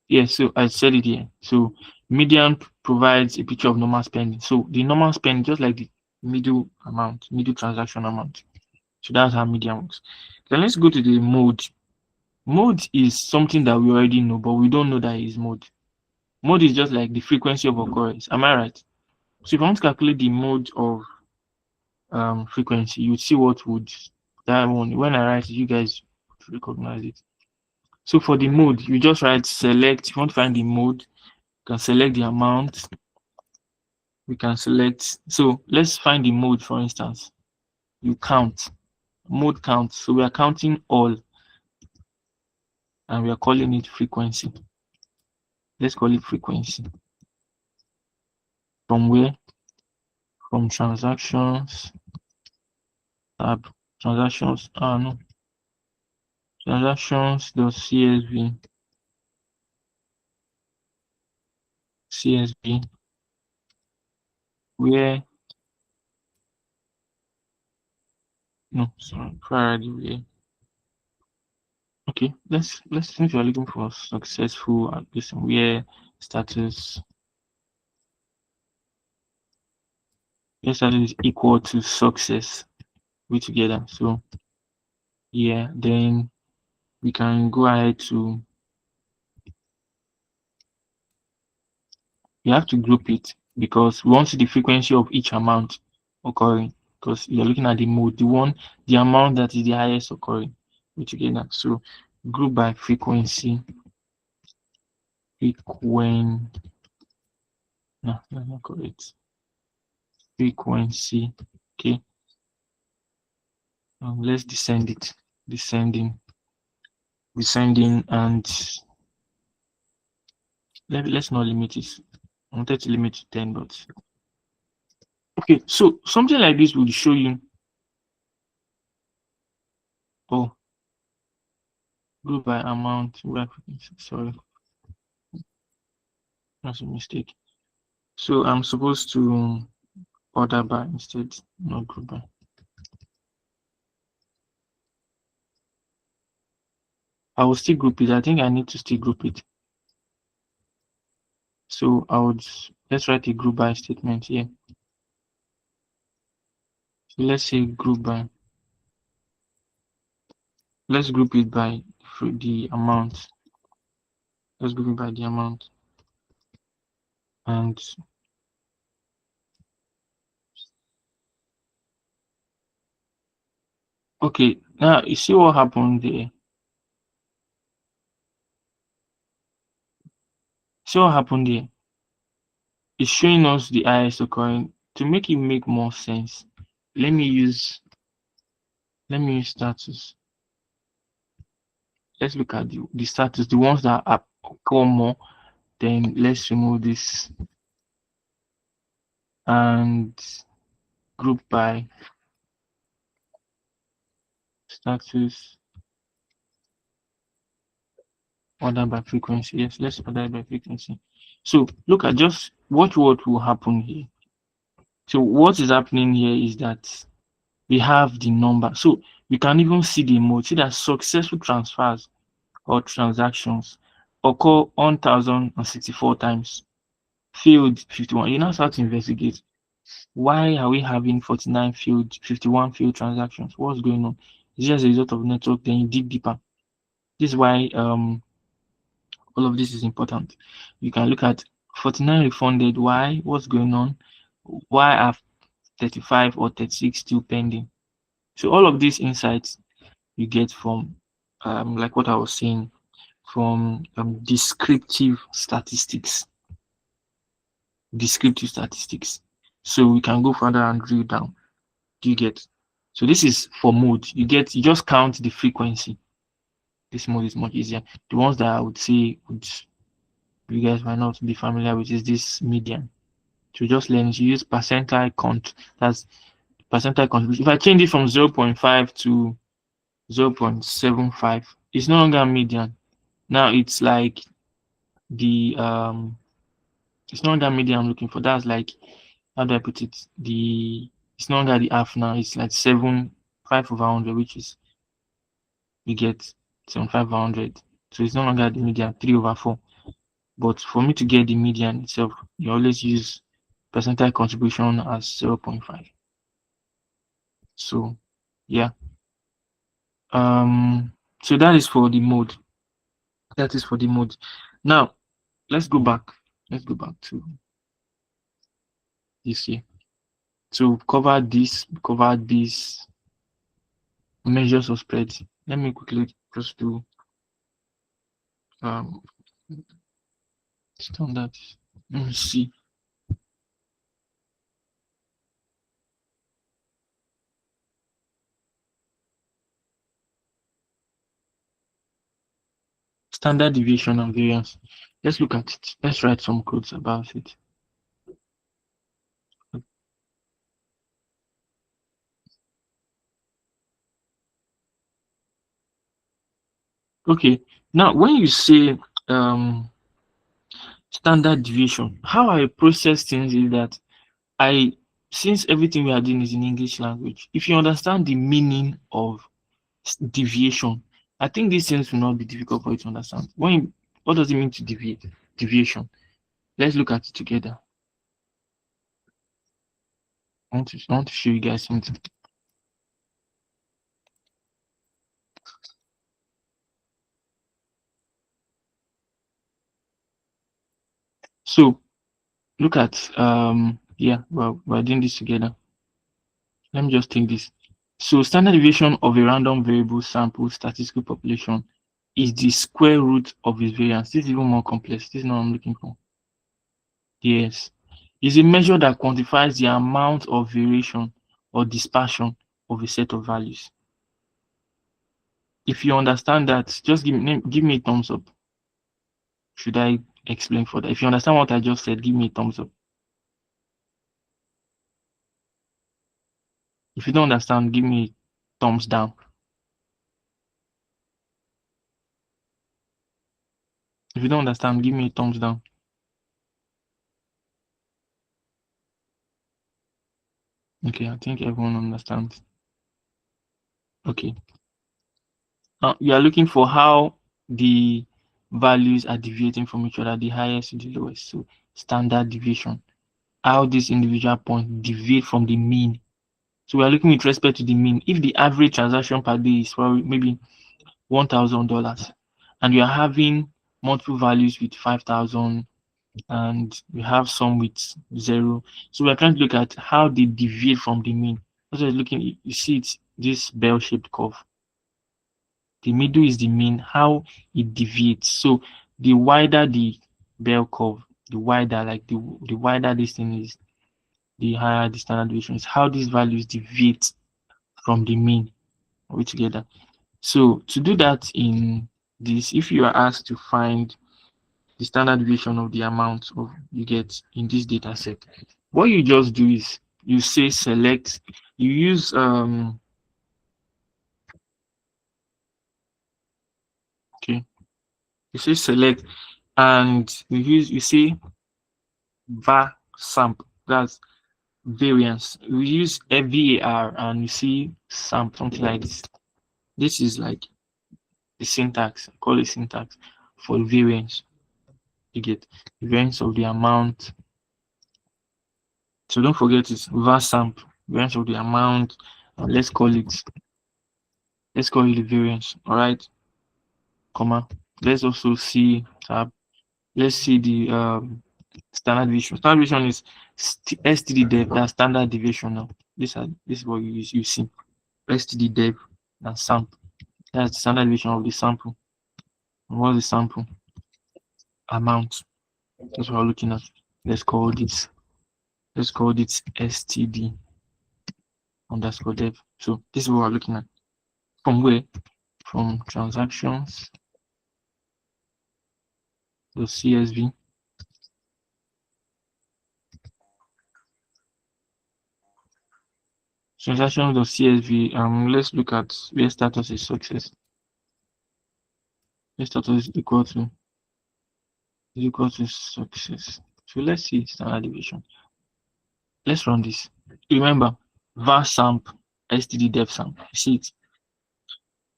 Yes, so I said it here. So median provides a picture of normal spending. So the normal spend, just like the middle amount, middle transaction amount. So that's how median works. Then let's go to the mode. Mode is something that we already know, but we don't know that is mode. Mode is just like the frequency of occurrence. Am I right? So if I want to calculate the mode of frequency, you would see what would that one. When I write it, you guys would recognize it. So for the mode, you just write select. If you want to find the mode, you can select the amount. We can select. So let's find the mode, for instance. You count. Mode count. So we are counting all and we are calling it frequency. Let's call it frequency. From where? From transactions tab. Transactions. No. Transactions.csv. CSV. Where? No, sorry. Where? Okay, let's since you are looking for successful application, where status is equal to success, we together. So yeah, then we can go ahead to, you have to group it because we want to see the frequency of each amount occurring, because you're looking at the mode, the amount that is the highest occurring, we together. So group by frequency. No, that's not correct. Frequency. Okay. Let's descend it. Descending, and let's not limit it. I wanted to limit to 10, but okay. So something like this will show you. Oh, group by amount. Sorry, that's a mistake. So I'm supposed to order by instead, not group by. I will still group it. I think I need to still group it. So let's write a group by statement here. So let's say group by. Let's group it by the amount. Let's group it by the amount. And okay, now you see what happened there. See what happened here? It's showing us the highest occurring. To make it make more sense, let me use status. Let's look at the status, the ones that occur more. Then let's remove this and group by status, order by frequency. Yes, let's order by frequency. So look at, just watch what will happen here. So what is happening here is that we have the number. So we can even see the mode. See that successful transfers or transactions occur 1064 times. Failed 51. You now start to investigate. Why are we having 49 failed, 51 failed transactions? What's going on? Is it as a result of network? Then you dig deeper. This is why all of this is important. You can look at 49 refunded. Why? What's going on? Why are 35 or 36 still pending? So all of these insights you get from like what I was saying, from descriptive statistics. So we can go further and drill down. Do you get? So this is for mode. You just count the frequency. This mode is much easier. The ones that I would say you guys might not be familiar with is this median. to just learn is you use percentile that's percentile contribution. If I change it from 0.5 to 0.75, it's no longer median. Now it's like the it's no longer median I'm looking for. That's like, how do I put it? It's no longer the half now. It's like 5/100, which is you get 75/100. So it's no longer the median 3/4. But for me to get the median itself, you always use percentile contribution as 0.5. So yeah. So that is for the mode. That is for the mode. Now let's go back. Let's go back to this here. To cover this, measures of spread. Let me quickly just do standard. Let me see. Standard deviation and variance. Let's look at it. Let's write some codes about it. Okay, now when you say standard deviation, how I process things is that since everything we are doing is in English language, if you understand the meaning of deviation, I think these things will not be difficult for you to understand. What does it mean to deviate? Deviation. Let's look at it together. I want to show you guys something. So look at yeah, well, we're doing this together. Let me just take this. So standard deviation of a random variable sample statistical population is the square root of its variance. This is even more complex. This is not what I'm looking for. Yes. Is a measure that quantifies the amount of variation or dispersion of a set of values. If you understand that, just give me a thumbs up. Should I explain further? If you understand what I just said, give me a thumbs up. If you don't understand, give me a thumbs down. If you don't understand, give me a thumbs down. Okay, I think everyone understands. Okay. Now you are looking for how the values are deviating from each other, the highest to the lowest. So standard deviation, how these individual points deviate from the mean. So we are looking with respect to the mean. If the average transaction per day is probably maybe $1,000, and you are having multiple values with 5,000, and we have some with 0. So we are trying to look at how they deviate from the mean. Also looking, you see it's this bell-shaped curve. The middle is the mean, how it deviates. So the wider the bell curve, the wider, like the wider this thing is, the higher the standard deviation is. How these values deviate from the mean. Are we together? So to do that in this, if you are asked to find the standard deviation of the amount of you get in this data set, what you just do is you say select, you use okay, you say select, and you say var sample, that's variance. We use a VAR, and you see something like this. This is like the syntax, I call it syntax for variance. You get variance of the amount. So don't forget it's var sample, variance of the amount. Let's call it the variance. All right, comma. Let's also see tab. Let's see the standard deviation. Standard deviation is STD dev. That's standard deviation now. This is what you use. You see STD dev and sample. That's the standard deviation of the sample. And what's the sample? Amount. That's what we're looking at. Let's call this STD underscore dev. So this is what we're looking at. From where? From transactions. So CSV. Transactions of CSV. Let's look at where status is success. Where status is equal to success. So let's see standard deviation. Let's run this. Remember, var samp std def samp. See it.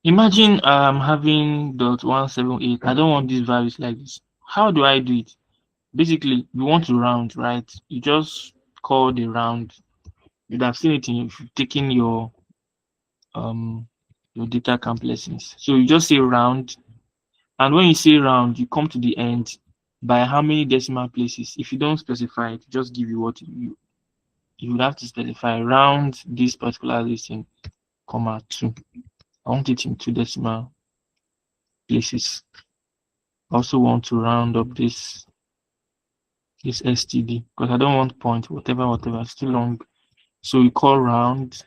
Imagine having .178. I don't want these values like this. How do I do it? Basically, you want to round, right? You just call the round. You'd have seen it if you've taken your data camp lessons. So you just say round, and when you say round, you come to the end by how many decimal places. If you don't specify it, just give you what you would have to specify round this particular listing, comma 2. I want it in 2 decimal places. I also want to round up this STD because I don't want point, whatever, it's too long. So we call round,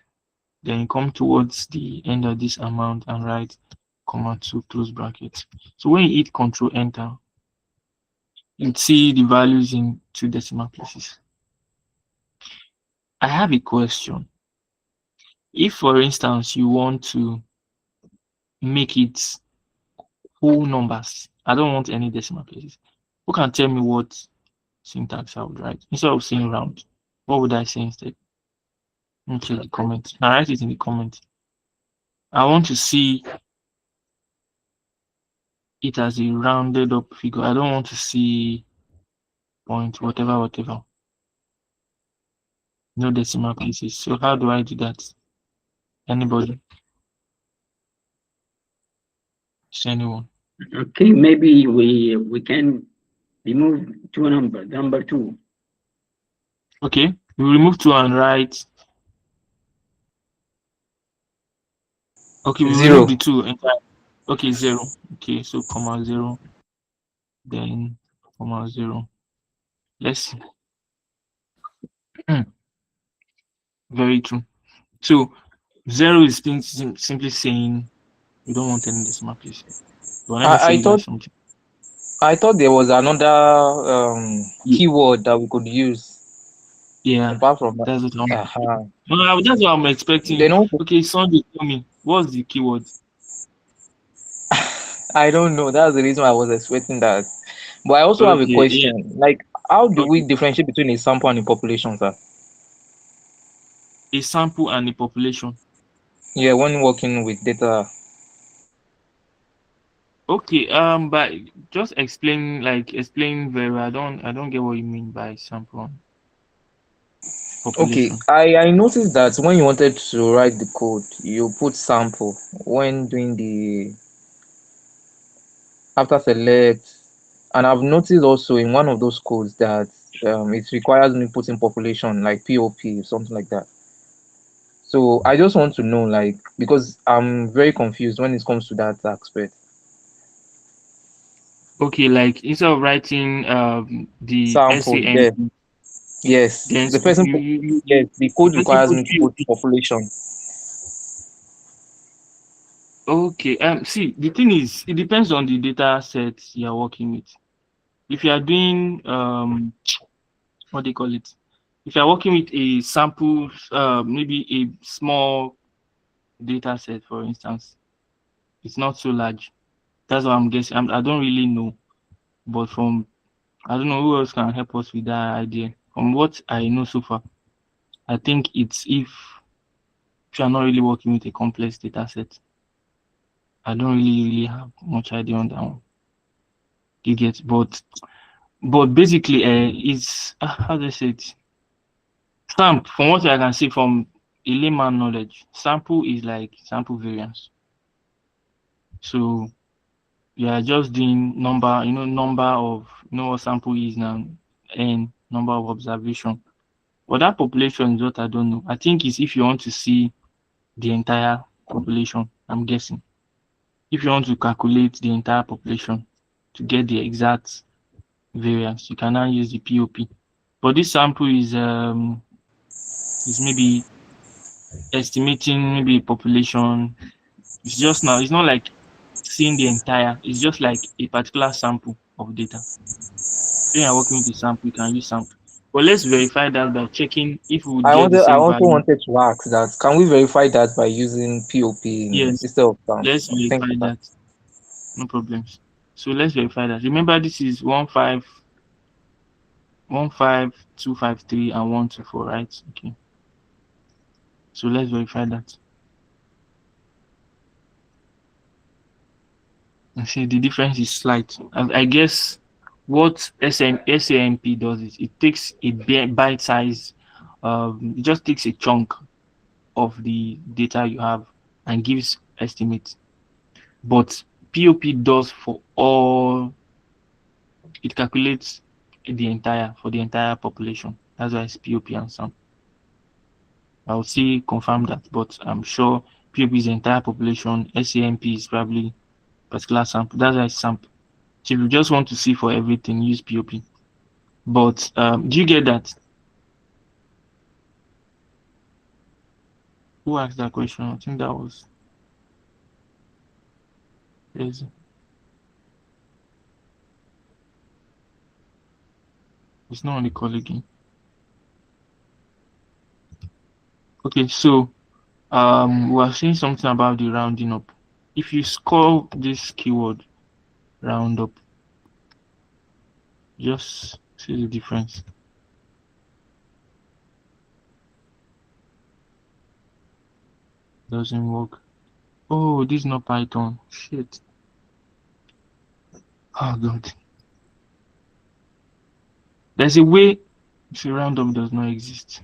then you come towards the end of this amount and write comma 2 close bracket. So when you hit Control Enter, you see the values in 2 decimal places. I have a question. If, for instance, you want to make it whole numbers, I don't want any decimal places. Who can tell me what syntax I would write? Instead of saying round, what would I say instead? Let me check the comment. I write it in the comment. I want to see it as a rounded up figure. I don't want to see point, whatever. No decimal places. So how do I do that? Anybody? Is anyone? Okay, maybe we can remove number 2. Okay, we remove 2 and write. Okay, we remove 0. the 2 and write. Okay, 0. Okay, so comma 0, then comma 0. Let's see. Very true. So 0 is simply saying you don't want any decimal place. But let me show I you guys thought something. there was another Yeah, keyword that we could use yeah, apart from that. that's what I want. Uh-huh. No, that's what I'm expecting. Then also, Okay, Sunday, tell me, what's the keyword? I don't know. That's the reason I was expecting that. But I also have a Okay, yeah, question. Like, how do we okay. differentiate between a sample and a population, sir? A sample and a population. Yeah, when working with data. Okay, but just explain very well. I don't get what you mean by sample and Okay, population. I noticed that when you wanted to write the code, you put sample when doing the after select, and I've noticed also in one of those codes that it requires me putting population like POP, something like that. So I just want to know, like, because I'm very confused when it comes to that aspect. Okay, like instead of writing the Sample, SAN, yeah, yes, then the person put, yes, the the code person requires put me to put POP. population. Okay, see, the thing is, it depends on the data set you're working with. If you are doing what do you call it? If you're working with a sample, maybe a small data set, for instance, it's not so large. That's what I'm guessing. I don't really know, but from I don't know who else can help us with that idea. From what I know so far, I think it's if you're not really working with a complex data set. I don't really have much idea on that one. You get, but basically, it's how do I say it? From what I can see from a layman knowledge, sample is like sample variance. So you are just doing number, number of, what sample is now, and number of observation. But that population is what I don't know. I think it's if you want to see the entire population, I'm guessing. If you want to calculate the entire population to get the exact variance, you can now use the POP. But this sample is maybe estimating maybe population. It's just now, it's not like seeing the entire, it's just like a particular sample of data. When you're working with a sample, you can use sample. But let's verify that by checking if we would I get the wanted, I same also value. wanted to ask that can we verify that by using POP Yes, instead of count? let's Think verify of that. that. No problems. So let's verify that. Remember, this is 15253 and 124, right? Okay. So let's verify that. And see the difference is slight. I guess what SAMP does is it takes a bite size, it just takes a chunk of the data you have and gives estimates. But POP does for all, it calculates the entire population. That's why it's POP and SAMP. I'll see confirm that, but I'm sure POP is the entire population. SAMP is probably particular sample. That's why it's sample. So if you just want to see for everything, use POP. But do you get that? Who asked that question? I think that was yes. It's not on the call again. Okay, so we are saying something about the rounding up. If you score this keyword round up, just see the difference. Doesn't work. Oh, this is not Python. Shit. Oh god. There's a way to round up does not exist.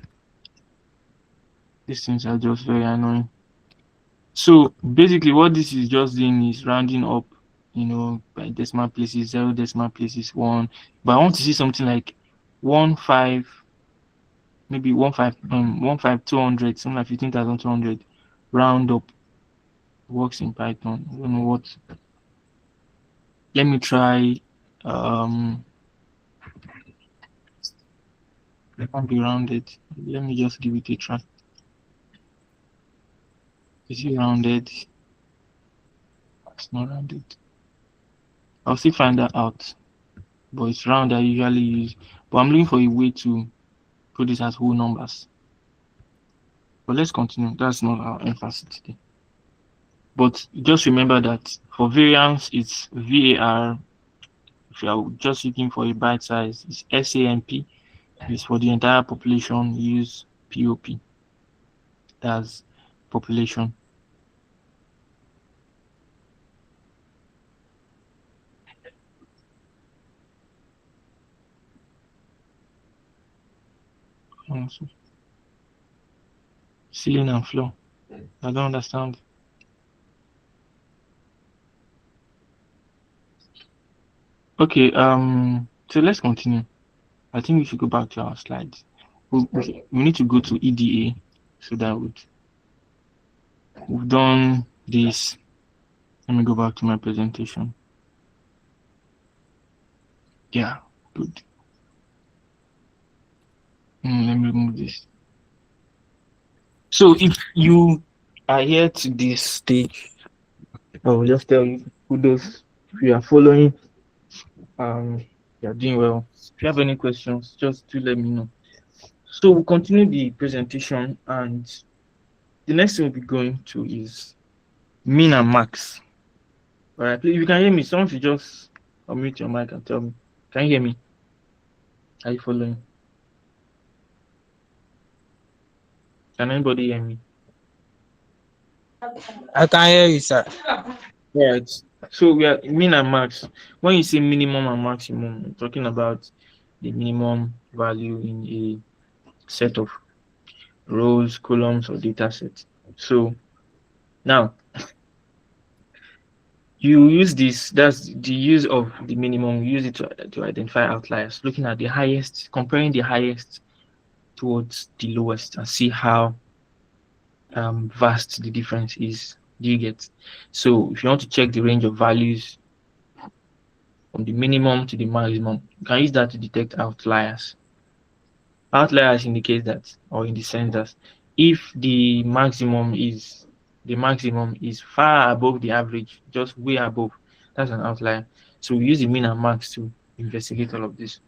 These things are just very annoying. So basically what this is just doing is rounding up, by decimal places, zero decimal places, one. But I want to see something like 1 5, maybe 1 5 200, something like 15,200. Round up works in Python. I don't know what. Let me try. It can't be rounded. Let me just give it a try. Is it rounded? It's not rounded. I'll still find that out. But it's round I usually use. But I'm looking for a way to put this as whole numbers. But let's continue. That's not our emphasis today. But just remember that for variance, it's VAR. If you are just looking for a bite size, it's SAMP. If it's for the entire population, use POP. That's population. Ceiling and floor. I don't understand. Okay, so let's continue. I think we should go back to our slides. We need to go to EDA so that we've done this. Let me go back to my presentation. Yeah, good. Let me remove this. So if you are here to this stage, I will just tell you kudos. If you are following, you are doing well. If you have any questions, just do let me know. So we'll continue the presentation, and the next thing we'll be going to is min and max. All right, please, if you can hear me, someone should just unmute your mic and tell me. Can you hear me? Are you following? Can anybody hear me? I can hear you, sir. Right. So we are min and max. When you say minimum and maximum, I'm talking about the minimum value in a set of rows, columns, or data sets. So now you use this, that's the use of the minimum, use it to identify outliers, looking at the highest, comparing the highest towards the lowest and see how vast the difference is. Do you get? So if you want to check the range of values from the minimum to the maximum, you can use that to detect outliers. Outliers indicate that, or in the sense that if the maximum is far above the average, just way above, that's an outlier. So we use the min and max to investigate all of this.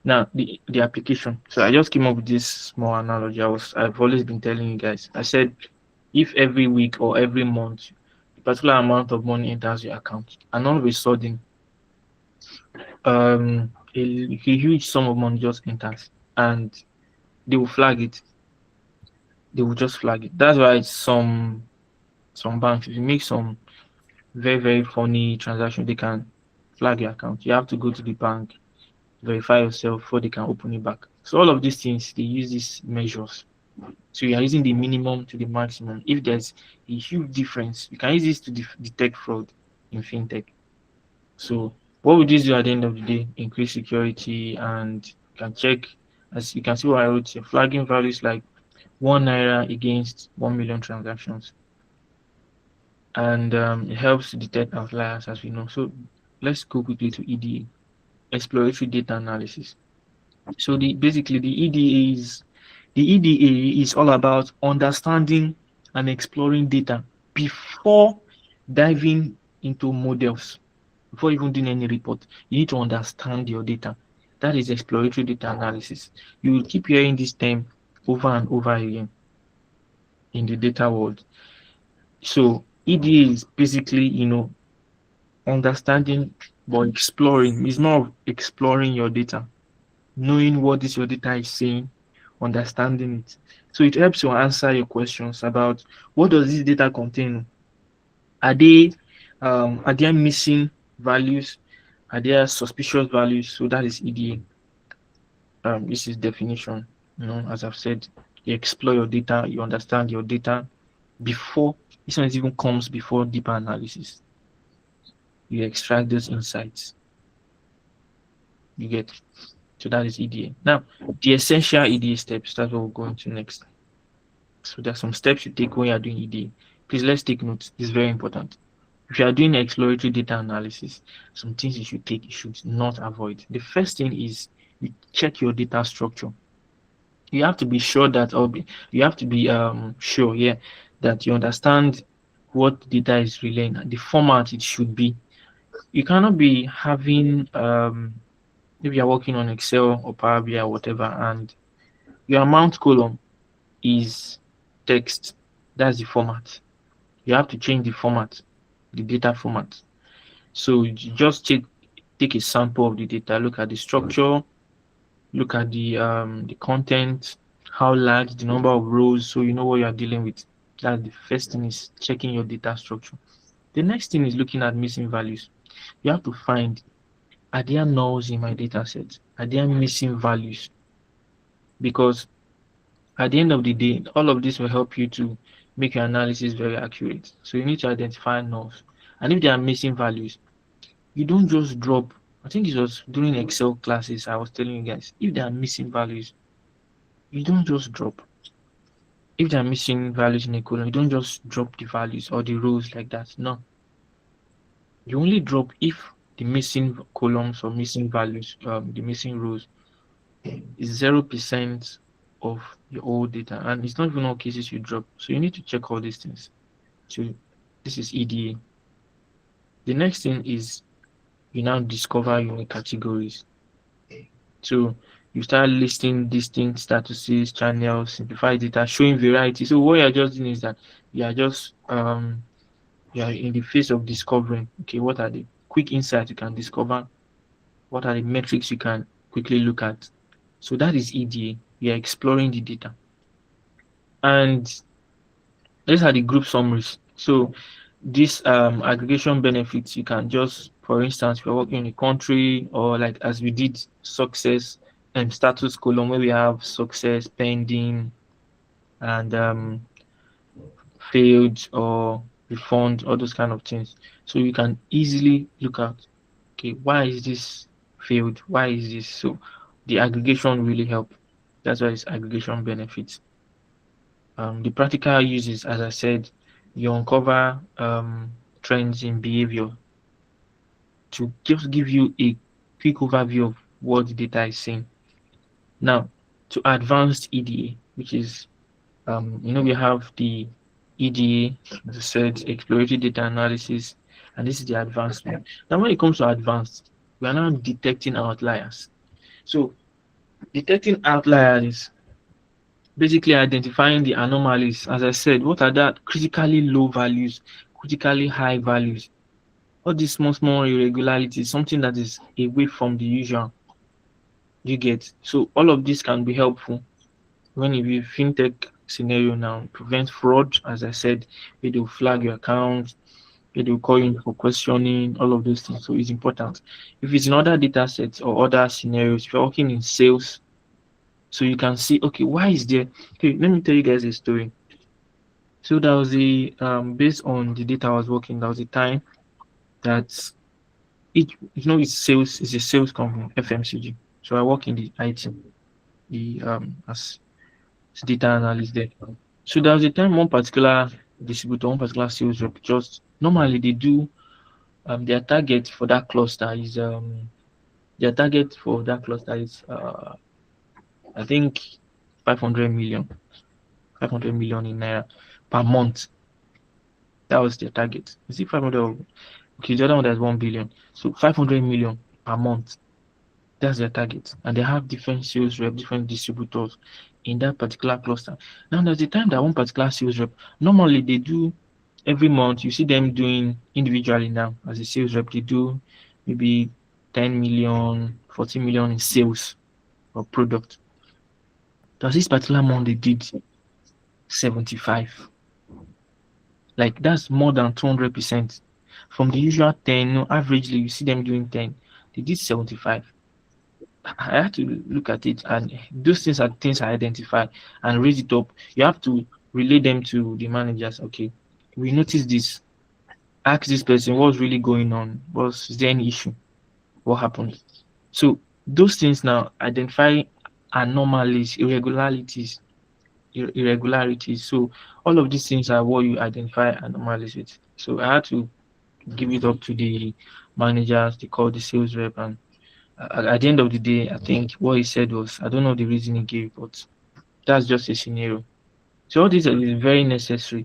Now the application. So I just came up with this small analogy. I've always been telling you guys. I said if every week or every month a particular amount of money enters your account and all of a sudden a huge sum of money just enters and they will flag it. They will just flag it. That's why some banks, if you make some very, very funny transaction, they can flag your account. You have to go to the bank, verify yourself before they can open it back. So all of these things, they use these measures. So you are using the minimum to the maximum. If there's a huge difference, you can use this to detect fraud in fintech. So what would this do at the end of the day? Increase security and you can check, as you can see what I wrote here, flagging values like 1 naira against 1 million transactions. And it helps to detect outliers as we know. So let's go quickly to EDA, exploratory data analysis. So basically the EDA is all about understanding and exploring data before diving into models. Before even doing any report, you need to understand your data. That is exploratory data analysis. You will keep hearing this term over and over again in the data world. So EDA is basically, understanding but exploring. It's more of exploring your data, knowing what this your data is saying, understanding it. So it helps you answer your questions about what does this data contain? Are they are there missing values? Are there suspicious values? So that is EDA. This is definition. As I've said, you explore your data, you understand your data before this one even comes before deeper analysis. You extract those insights. You get. So that is EDA. Now, the essential EDA steps, that's what we're going to next. So there are some steps you take when you're doing EDA. Please let's take notes. This is very important. If you are doing exploratory data analysis, some things you should take, you should not avoid. The first thing is you check your data structure. You have to be sure that, you have to be sure, yeah, that you understand what data is relaying and the format it should be. You cannot be having maybe you're working on Excel or Power BI or whatever, and your amount column is text. That's the format. You have to change the format, the data format. So you just take a sample of the data, look at the structure, look at the content, how large, the number of rows, so you know what you are dealing with. That's the first thing, is checking your data structure. The next thing is looking at missing values. You have to find, are there nulls in my data set? Are there missing values? Because at the end of the day, all of this will help you to make your analysis very accurate. So you need to identify nulls. And if there are missing values, you don't just drop. I think it was during Excel classes I was telling you guys, if there are missing values, you don't just drop. If there are missing values in a column, you don't just drop the values or the rows like that. No. You only drop if the missing columns or missing values, the missing rows is 0% of your whole data. And it's not even all cases you drop. So you need to check all these things. So this is EDA. The next thing is you now discover unique categories. So you start listing distinct statuses, channels, simplified data, showing variety. So what you're just doing is that you are just you are in the phase of discovering, okay, what are the quick insights you can discover, what are the metrics you can quickly look at. So that is EDA. You're exploring the data. And these are the group summaries. So this aggregation benefits, you can just, for instance, if you're working in a country, or like as we did success and status column, where we have success, pending, and failed or refund, all those kind of things. So you can easily look at, okay, why is this failed? Why is this? So the aggregation really help. That's why it's aggregation benefits. The practical uses, as I said, you uncover trends in behavior to just give you a quick overview of what the data is saying. Now, to advanced EDA, which is, we have the EDA, as I said, exploratory data analysis, and this is the advanced one. Now, when it comes to advanced, we are now detecting outliers. So Detecting outliers, basically identifying the anomalies. As I said, what are that critically low values, critically high values? All these small, small irregularities, something that is away from the usual. You get, so all of this can be helpful when you use fintech scenario now. Prevent fraud, as I said, where they'll flag your account, where they'll call you in for questioning, all of those things. So it's important. If it's in other data sets or other scenarios, if you're working in sales, so you can see, okay, why is there? Okay, let me tell you guys a story. So there was a based on the data I was working, there was a time that it's sales, it's a sales company, FMCG. So I work in the IT, the as data analyst there. So there was a time one particular distributor, one particular sales rep, just normally they do their target for that cluster is their target for that cluster is I think 500 million, 500 million in naira per month. That was their target. Is it 500? Okay, the other one that's 1 billion. So 500 million per month. That's their target. And they have different sales rep, different distributors in that particular cluster. Now, there's a time that one particular sales rep, normally they do every month, you see them doing individually now as a sales rep, they do maybe 10 million, 40 million in sales of product. There's this particular month they did 75. Like that's more than 200%. From the usual 10, no, averagely you see them doing 10. They did 75. I have to look at it, and those things are things I identify and raise it up. You have to relay them to the managers. Okay, we noticed this. Ask this person what's really going on. Is there any issue? What happened? So those things now identify anomalies, irregularities. So all of these things are what you identify anomalies with. So I had to give it up to the managers. They call the sales rep, and at the end of the day, I think what he said was, I don't know the reason he gave, but that's just a scenario. So all this is very necessary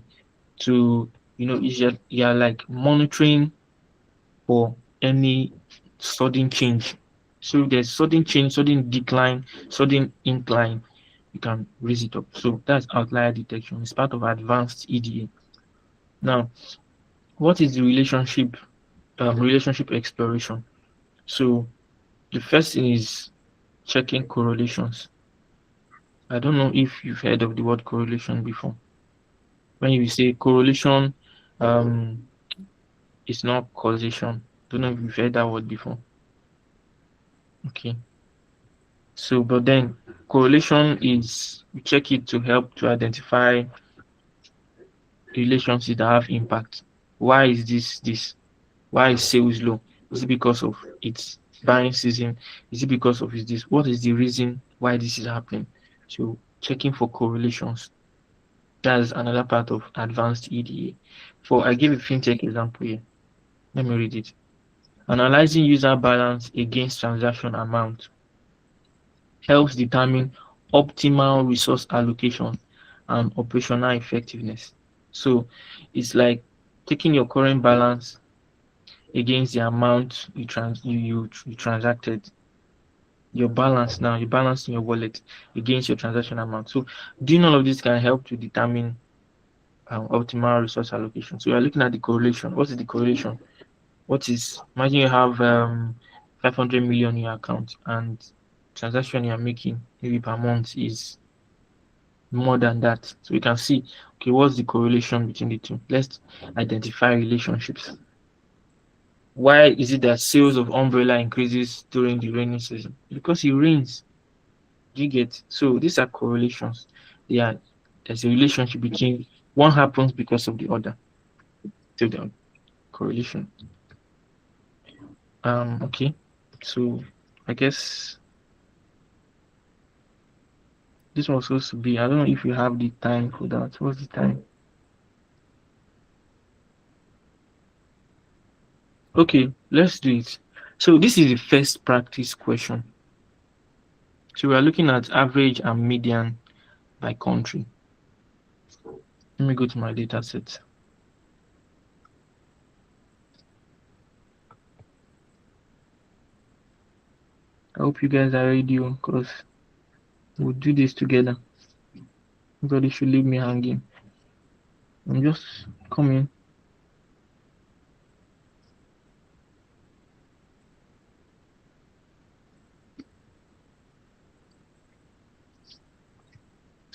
to, you're like monitoring for any sudden change. So if there's sudden change, sudden decline, sudden incline, you can raise it up. So that's outlier detection. It's part of advanced EDA. Now, what is the relationship exploration? So the first thing is checking correlations. I don't know if you've heard of the word correlation before. When you say correlation, um, it's not causation. Don't know if you've heard that word before. Okay. So, but then correlation is you check it to help to identify relationships that have impact. Why is this? Why is sales low? Is it because of its buying season? Is it because of is this? What is the reason why this is happening? So checking for correlations. That's another part of advanced EDA. For I give a fintech example here. Let me read it. Analyzing user balance against transaction amount helps determine optimal resource allocation and operational effectiveness. So it's like taking your current balance against the amount you transacted. Your balance now, your balance in your wallet against your transaction amount. So doing all of this can help to determine optimal resource allocation. So you're looking at the correlation. What is the correlation? Imagine you have 500 million in your account and transaction you're making maybe per month is more than that. So you can see, okay, what's the correlation between the two? Let's identify relationships. Why is it that sales of umbrella increases during the rainy season? Because it rains. Do you get? So these are correlations. There's a relationship between one happens because of the other. So the correlation. Okay. So I guess this was supposed to be. I don't know if you have the time for that. What's the time? Okay, let's do it. So this is the first practice question. So we are looking at average and median by country. Let me go to my data set. I hope you guys are ready, because We'll do this together. Nobody should leave me hanging. I'm just coming.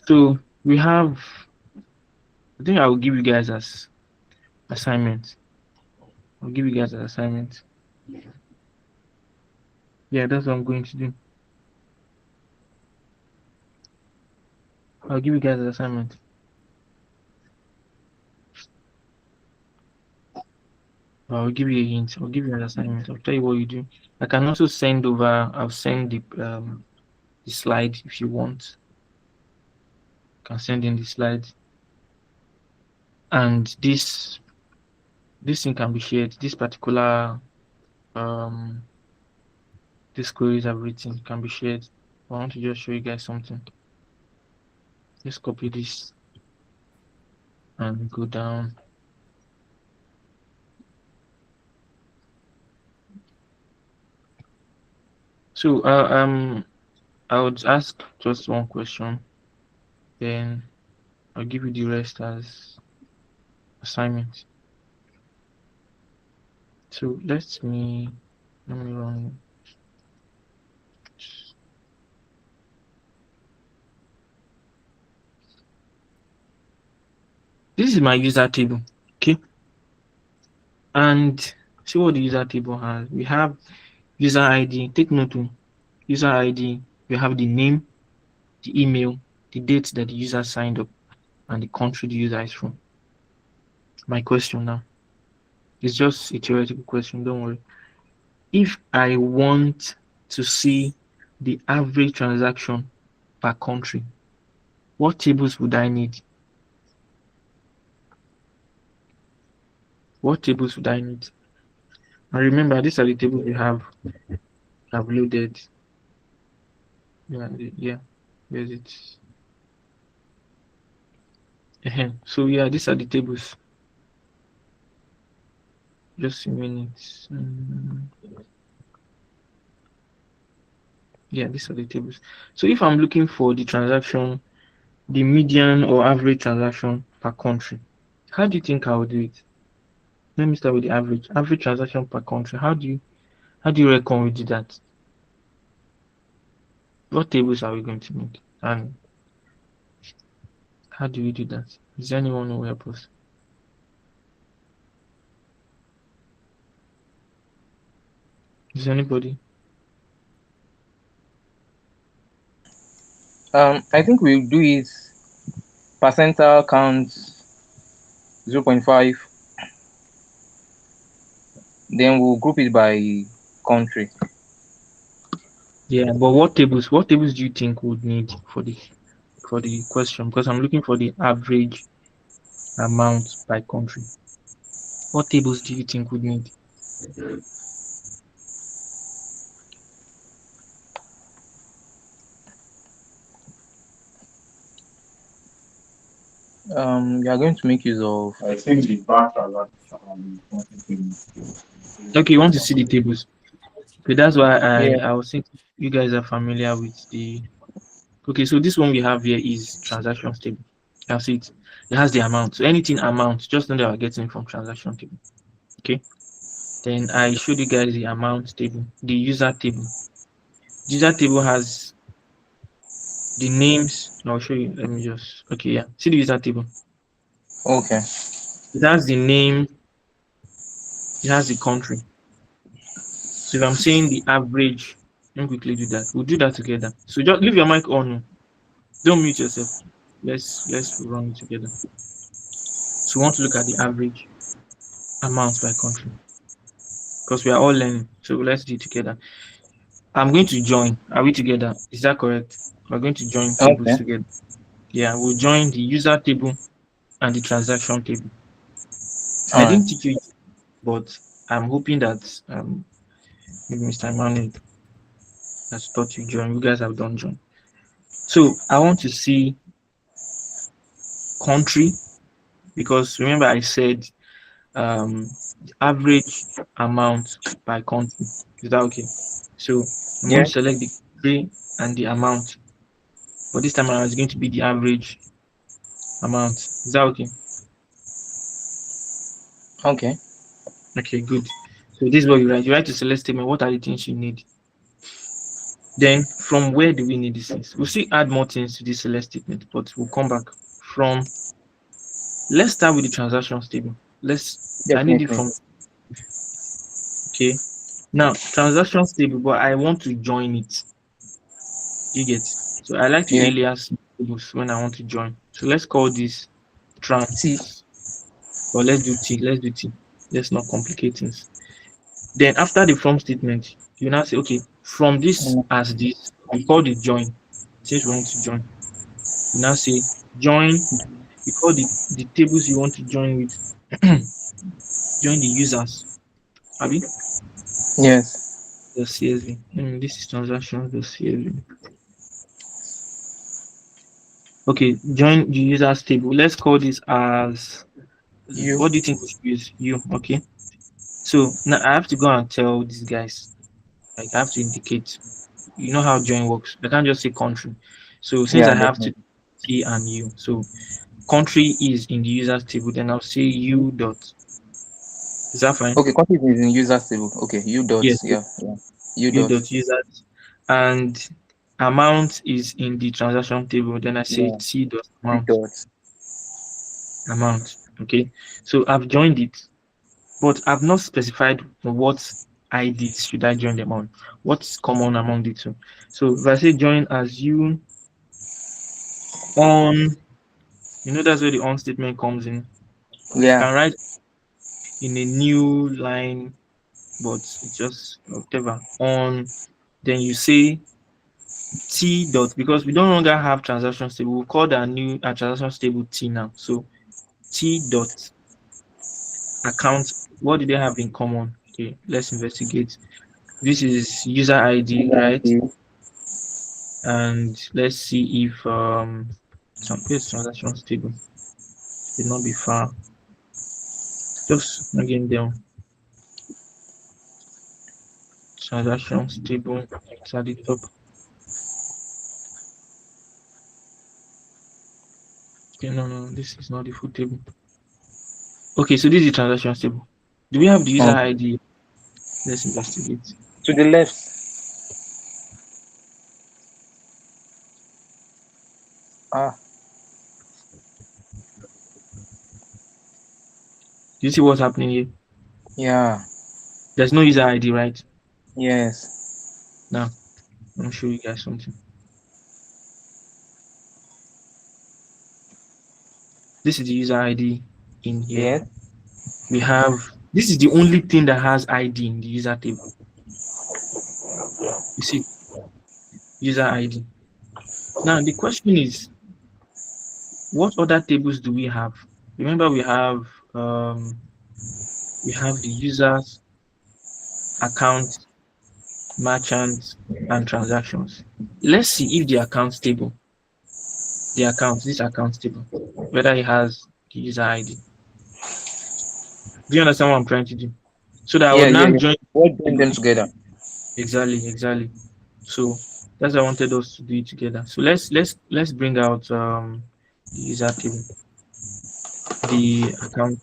So we have, I think I will give you guys as assignment. I'll give you guys an assignment. Yeah, that's what I'm going to do. I'll give you guys an assignment. I'll give you a hint. I'll give you an assignment. I'll tell you what you do. I can also send over. I'll send the slide if you want. I can send in the slide, and this thing can be shared. This particular this queries I've written can be shared. I want to just show you guys something. Let's copy this and go down. So I would ask just one question, then I'll give you the rest as assignment. So let me run. This is my user table, okay? And see what the user table has. We have user ID. Take note of user ID. We have the name, the email, the date that the user signed up, and the country the user is from. My question now is just a theoretical question. Don't worry. If I want to see the average transaction per country, what tables would I need? What tables would I need? And remember, these are the tables we have loaded. Yeah, there's it. So yeah, these are the tables. Just a minute. Yeah, these are the tables. So if I'm looking for the transaction, the median or average transaction per country, how do you think I would do it? Let me start with the average. Average transaction per country. How do you reckon we do that? What tables are we going to make? And how do we do that? Is there anyone who will help us? Is there anybody? I think we'll do it percentile count 0.5, then we'll group it by country. Yeah, but what tables do you think would need for the question? Because I'm looking for the average amount by country. What tables do you think would need? We are going to make use of I think the back are like quantity. Okay, you want to see the tables. Okay, that's why yeah. I was thinking you guys are familiar with the. Okay, so this one we have here is transaction table. You can see it. It has the amount. So anything amount, just know that we're getting from transaction table. Okay. Then I showed you guys the amount table, the user table. The user table has the names. I'll show you. Let me just. Okay, yeah. See the user table. Okay. It has the name. It has the country. So if I'm saying the average, let me quickly do that. We'll do that together. So just leave your mic on. Don't mute yourself. Let's run it together. So we want to look at the average amount by country because we are all learning. So let's do it together. I'm going to join. Are we together? Is that correct? We're going to join tables Okay. together. Yeah, we'll join the user table and the transaction table. All I right. didn't teach you, but I'm hoping that maybe Mr. Emmanuel has taught you join. You guys have done join. So I want to see country because remember I said the average amount by country. Is that okay? So I'm going Yeah. to select the country and the amount. but this time around it's going to be the average amount. Is that okay? Okay. Okay, good. So this is what you write. You write to select statement. What are the things you need? Then from where do we need these things? We'll still add more things to this select statement, but we'll come back from. Let's start with the transactions table. I need it Definitely. from. Okay. Now transactions table, but I want to join it. You get. So I like to Yeah. alias tables when I want to join. So let's call this See. trans. Or let's do T. Let's do T. Let's not complicate things. Then after the from statement, you now say, okay, from this Mm, as this, we call the join. Since we want to join, you now say join. You call the tables you want to join with. Join the users. Abi yes. the CSV. This is transactions the CSV. Okay, join the users table. Let's call this as You. what do you think we should use? You okay? So now I have to go and tell these guys. Like I have to indicate. You know how join works. I can't just say country. So since Yeah, I have to definitely. T and U, so country is in the users table. Then I'll say U dot. Is that fine? Okay, content is in user table. Okay, u Yes. dots. Yeah, yeah. U U dots. dot users and amount is in the transaction table. Then I say Yeah, T dot u amount. dots. Amount. Okay. So I've joined it, but I've not specified what IDs should I join them on. What's common among the two? So if I say join as you on, that's where the on statement comes in. You Yeah. can write in a new line, but it's just whatever on. Then you say T dot because we don't longer have transaction table. We'll call that new transaction table T now. So T dot account. What do they have in common? Okay, let's investigate. This is user ID, User right? ID. And let's see if where's transactions table should not be far. Just again down transactions table. It's at the top. Okay, no, this is not the full table. Okay, so this is the transactions table. Do we have the user Okay. ID? Let's investigate. To the left. Ah, Do you see what's happening here? yeah. There's no user ID, right? Yes. Now, let me show you guys something. This is the user ID in here. Yes. We have this is the only thing that has ID in the user table. You see, user ID. Now the question is, what other tables do we have? Remember, um, we have the users, account, merchants, and transactions. Let's see if the account table, this account table, whether it has the user ID. Do you understand what I'm trying to do? So that I Yeah, would yeah, now yeah. join What the join table. them together? Exactly. So that's why I wanted us to do it together. So let's bring out the user table, the account.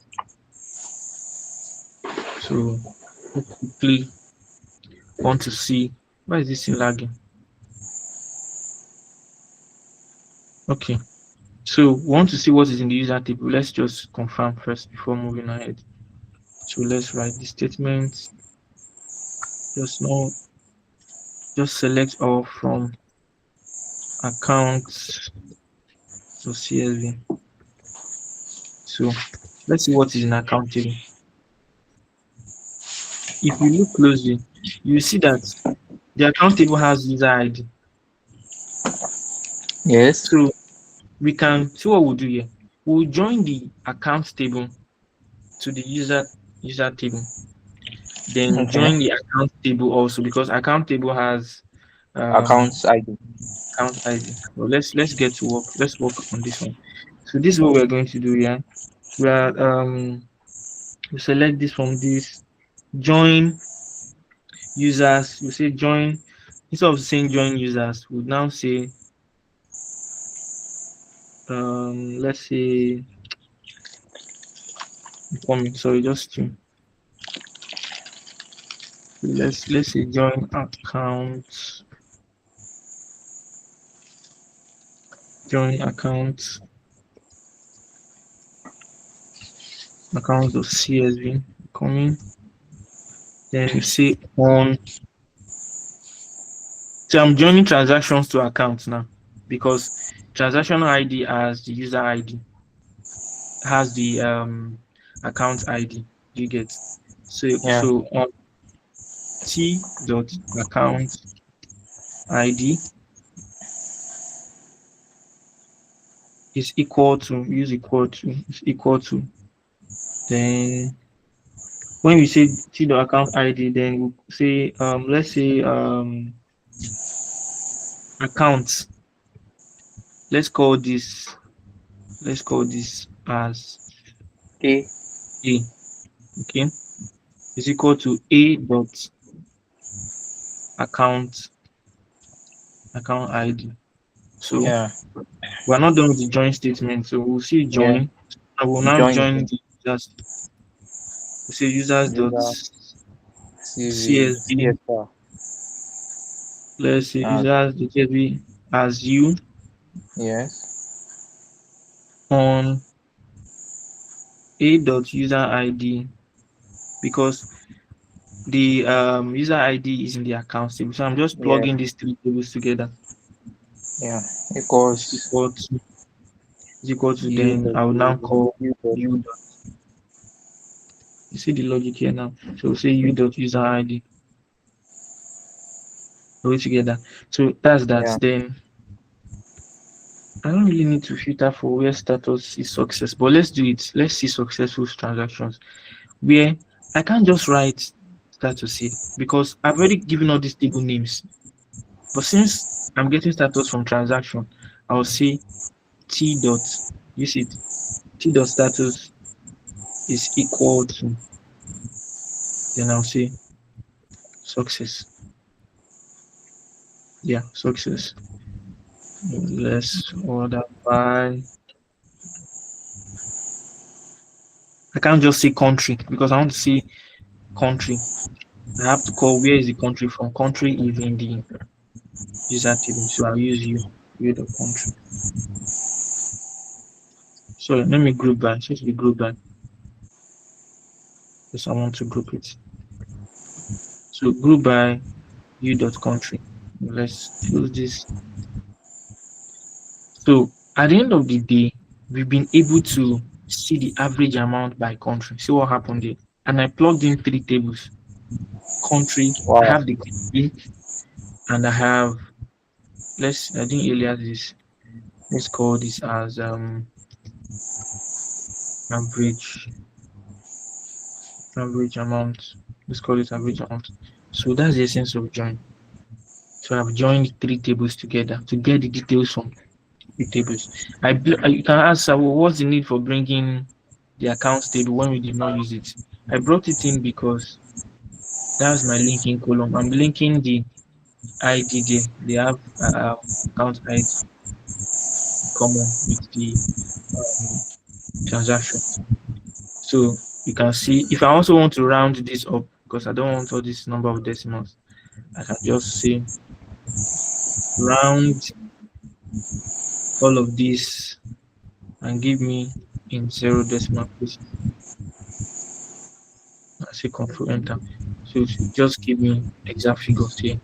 So let's quickly want to see why is this thing lagging? Okay. So we want to see what is in the user table. Let's just confirm first before moving ahead. So let's write the statement. Just now, just select all from accounts to CSV. So let's see what is in account table. If you look closely, you see that the account table has user ID. Yes. So we can see what we'll do here. We'll join the account table to the user table. Then Okay. join the account table also because account table has um Accounts ID. account ID. So let's get to work. Let's work on this one. So this is what we're going to do here. We are we select this from this join users. We say join instead of saying join users, we now say let's say coming. Sorry, just to let's say join accounts of CSV coming. Then you say on. So I'm joining transactions to accounts now because transactional ID has the user ID, has the account ID. You get Yeah. so on T dot account ID is equal to is equal to then when we say T dot account ID, then we say let's say accounts. Let's call this as A. A. Okay, is equal to A dot account ID. So Yeah. we're not done with the join statement. So we'll see Yeah. join. I will now Join join the users. We say users dot user CV CSV. CSR. Let's say And users dot CSV as you yes. on A dot user ID because the user ID is in the account table. So I'm just Yeah. plugging these three tables together. Yeah. Is Equals equal to u then dot I will now u call u dot u dot. You see the logic here now. So we'll say u dot user ID all together. So that's that. yeah. Then I don't really need to filter for where status is success, but let's do it. Let's see successful transactions where I can't just write status here because I've already given all these table names. But since I'm getting status from transaction, I'll say T dot, you see it, T dot status is equal to, then I'll say success. Yeah, success. Let's order by, I can't just say country because I want to see country. I have to call where is the country from. Country is in the user table. So I'll use you the country. So let me group by. So it's the group by because I want to group it. So group by u dot country. Let's close this. So at the end of the day, we've been able to see the average amount by country. See what happened there. And I plugged in three tables. Country, I Wow. have the country, and I have I think alias this. Let's call this as average amount. Let's call it average amount. So that's the essence of join. So I've joined three tables together to get the details from the tables. You can ask, what's the need for bringing the accounts table when we did not use it? I brought it in because that's my linking column. I'm linking the ID there. They have account ID common with the um, transaction. So you can see if I also want to round this up because I don't want all this number of decimals, I can just say round all of this and give me in 0 decimal places. I say control enter. So it should just give me exact figures here.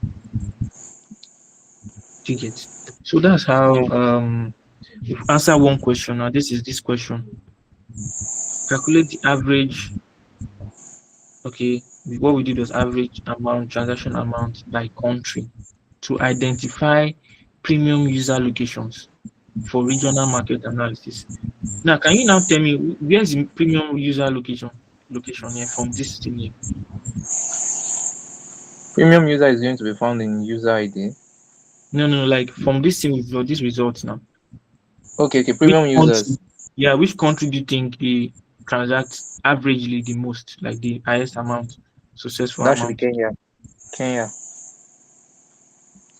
Do you get? So that's how Yeah. if answer one question. Now this question. Calculate the average. Okay, what we did was average amount, transaction amount by country to identify premium user locations for regional market analysis. Now, can you now tell me where's the premium user location here from this thing here? Premium user is going to be found in user ID. No, like from this thing with this results now. Okay, okay. Which Premium country? users. Yeah, which country do you think they transact averagely the most, like the highest amount, successful That should be amount? Kenya. Kenya.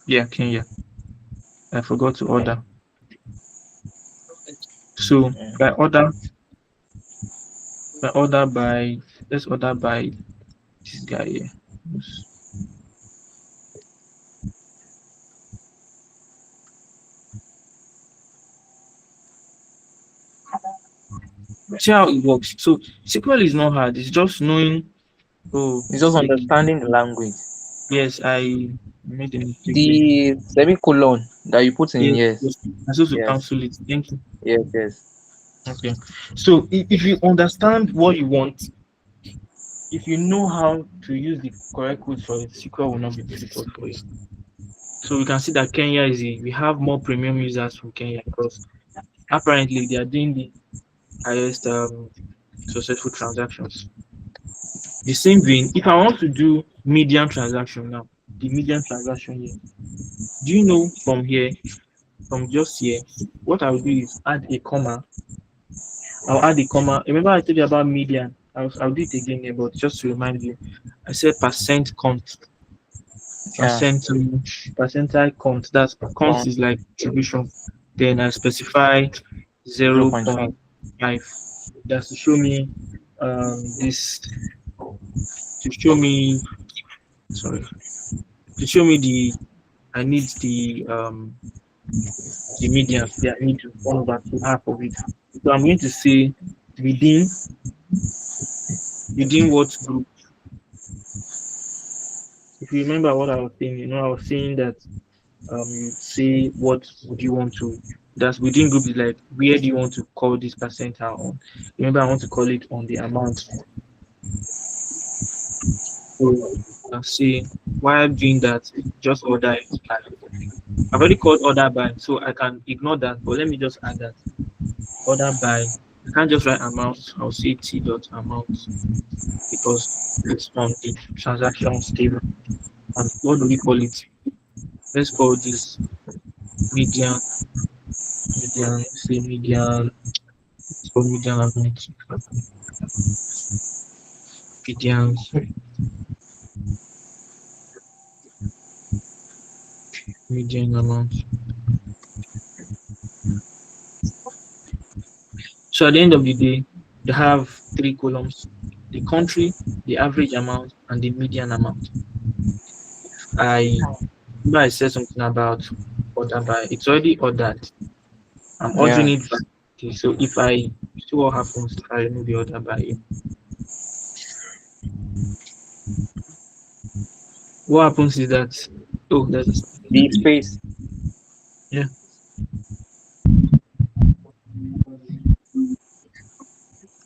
Yeah, Kenya. I forgot to order. So by order, by let's order by this guy here. See how it works. So SQL is not hard. It's just knowing. Oh, It's just the understanding the language. yes, I made a mistake there. The semicolon that you put in, Yes, yes. yes. I'm supposed to Yes. cancel it. Thank you. Yes, yes. Okay. So if you understand what you want, if you know how to use the correct codes for it, SQL will not be difficult for you. So we can see that Kenya we have more premium users from Kenya because apparently they are doing the highest successful transactions. The same vein, if I want to do median transaction now, the median transaction here, do you know from here, from just here, what I'll do is add a comma. I'll add a comma. Remember I told you about median. I'll do it again here, but just to remind you, I said percent count, Yeah. percentile count. That's count Count is like distribution. Then I specify 0.5. 0.5. That's to show me this to show me sorry to show me the I need the median. Yeah, I need to 1/2 half of it. So I'm going to say within within what group. If you remember what I was saying, I was saying that you say what would you want to that's within group is like where do you want to call this percentile on? Remember I want to call it on the amount. So I'll say while doing that, just order it. I've already called order by, so I can ignore that, but let me just add that. Order by I can't just write amount, I'll say T dot amount because it's on the transactions table. And what do we call it? Let's call this median, say median, it's called median amount. Median, median amount. So at the end of the day, they have three columns: the country, the average amount, and the median amount. I remember I said something about order by. It's already ordered. I'm ordering Yeah. it back. Okay, so if I see what happens if I remove the order by here. What happens is that there's The space. yeah.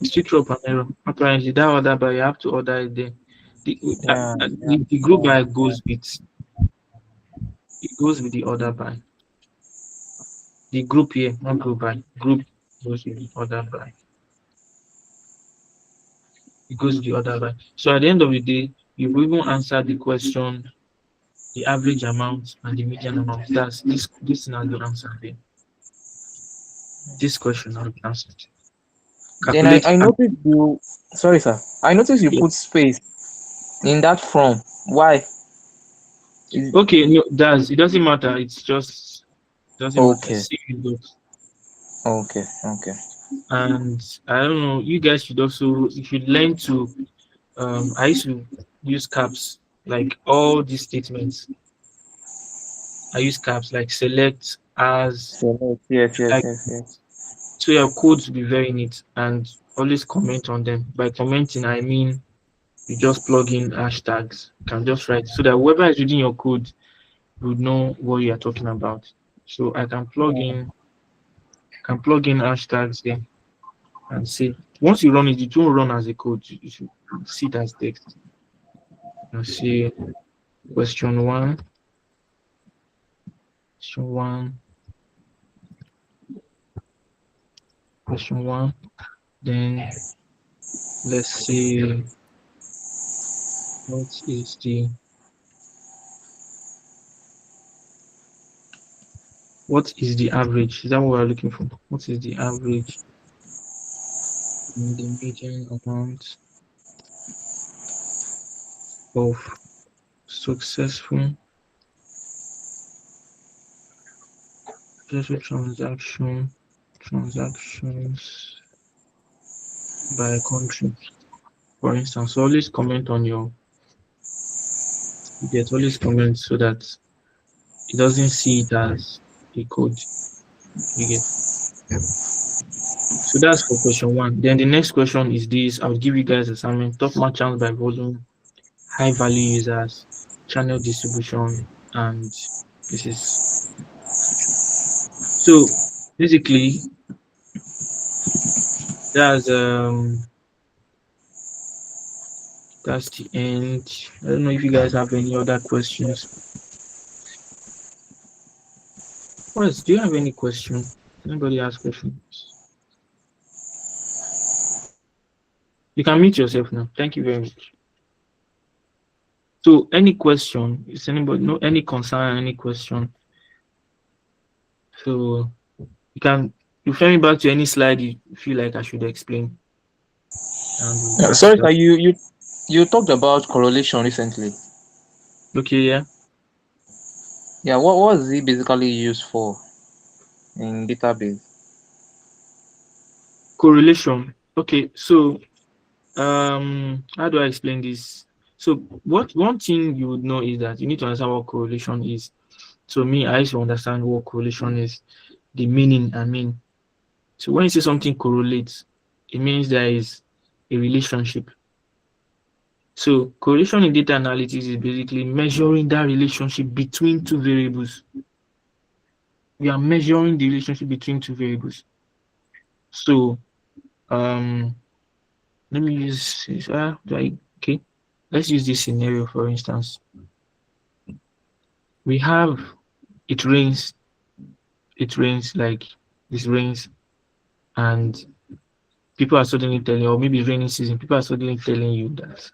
Still throw up an error. Apparently that order by you have to order it there. Yeah. Yeah. The group by goes with the order by. The group here, not group by. Group goes with the order by. It goes with the order by. So at the end of the day, you've even answered the question, the average amount and the median amount. That's this thing has been answered there. This question has been answered. Then I, Calculate. I noticed you, sorry, sir. I noticed you Yeah. put space in that from. Why? Is, Okay, no, it doesn't matter. It's just doesn't matter. okay. See you goes. Okay. Okay. And I don't know, you guys should learn to I used to use caps like all these statements. I use caps like select as So, yes, yes, like yes, yes. so your codes will be very neat and always comment on them. By commenting I mean you just plug in hashtags. You can just write so that whoever is reading your code would know what you are talking about. So I can plug in hashtags there and say once you run it, it won't run as a code. You should see it as text. You see question one, question one, question one. Then let's see what is the average? Is that what we're looking for? What is the average in the median amount of successful successful transaction transactions by country. For instance, always comment on your you get always comment so that it doesn't see it as a code. You get so that's for question one. Then the next question is this. I'll give you guys assignment top merchants by volume, high value users, channel distribution, and this is so basically that's um that's the end. I don't know if you guys have any other questions. What do you have any question? Anybody has questions? You can mute yourself now. Thank you very much. So any question? Is anybody no any concern, any question? So you can refer me back to any slide you feel like I should explain. And we'll Yeah, start sorry, that. you talked about correlation recently. Okay, yeah. Yeah, what is it basically used for in database? Correlation. Okay, so how do I explain this? So what one thing you would know is that you need to understand what correlation is. So me, I used to understand what correlation is, the meaning I mean. So when you say something correlates, it means there is a relationship. So correlation in data analytics is basically measuring that relationship between two variables. We are measuring the relationship between two variables. So um let me use okay. Let's use this scenario for instance. We have it rains, it rains like this rains and people are suddenly telling, or maybe raining season, people are suddenly telling you that,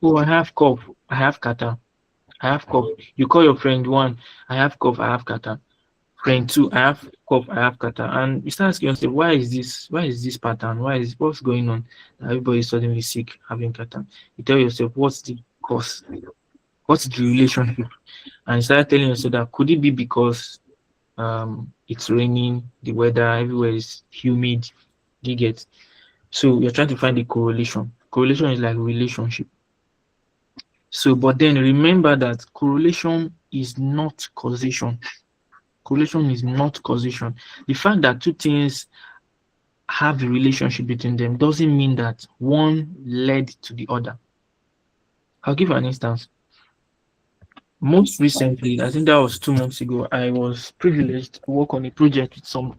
oh, I have cough, I have kata, I have cough. You call your friend one, I have cough, I have kata. Friend two, I have cough, I have kata. And you start asking yourself, why is this? Why is this pattern? What's going on? Everybody is suddenly sick, having kata. You tell yourself, what's the cause? What's the relationship? And you start telling yourself that could it be because it's raining, the weather everywhere is humid, you get. So you're trying to find the correlation. Correlation is like relationship. So, but then remember that correlation is not causation. Correlation is not causation. The fact that two things have a relationship between them doesn't mean that one led to the other. I'll give you an instance. Most recently, I think that was 2 months ago, I was privileged to work on a project with some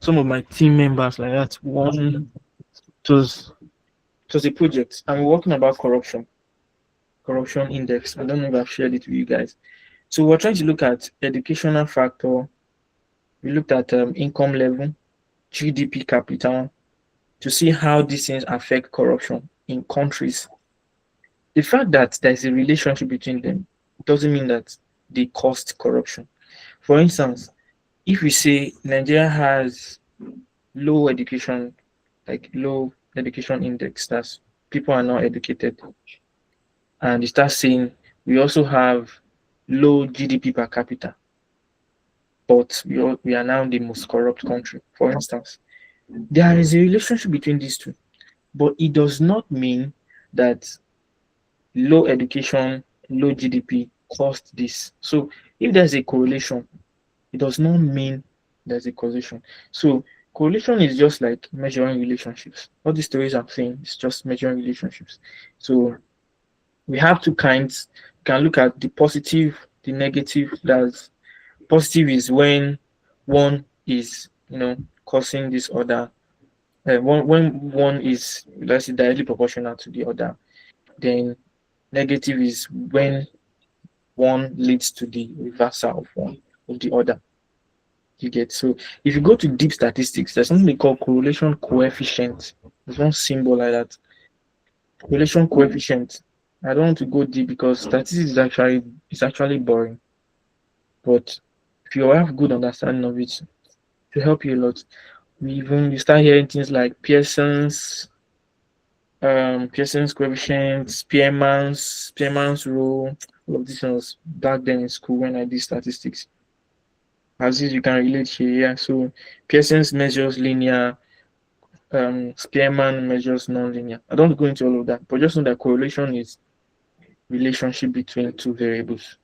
of my team members like that. It was a project and we're working about corruption index. I don't know if I've shared it with you guys. So we're trying to look at educational factor. We looked at income level, GDP capital, to see how these things affect corruption in countries. The fact that there's a relationship between them doesn't mean that they caused corruption. For instance, if we say Nigeria has low education, like low education index, that's people are not educated, and you start saying we also have low GDP per capita, but we are now the most corrupt country, for instance. There is a relationship between these two, but it does not mean that low education, low GDP caused this. So if there's a correlation, it does not mean there's a causation. So correlation is just like measuring relationships. All these stories I'm saying is just measuring relationships. So we have two kinds. You can look at the positive, the negative. That's positive is when one is, causing this other. When one is, let's say, directly proportional to the other. Then negative is when one leads to the reversal of one of the other. You get so if you go to deep statistics, there's something they call correlation coefficient. There's one symbol like that. Correlation coefficient. I don't want to go deep because statistics is actually boring. But if you have good understanding of it, to help you a lot. You start hearing things like Pearson's coefficient, Spearman's rule, all of these things back then in school when I did statistics. Aziz, you can relate here. Yeah. So Pearson's measures linear, Spearman measures nonlinear. I don't go into all of that, but just know that correlation is relationship between two variables.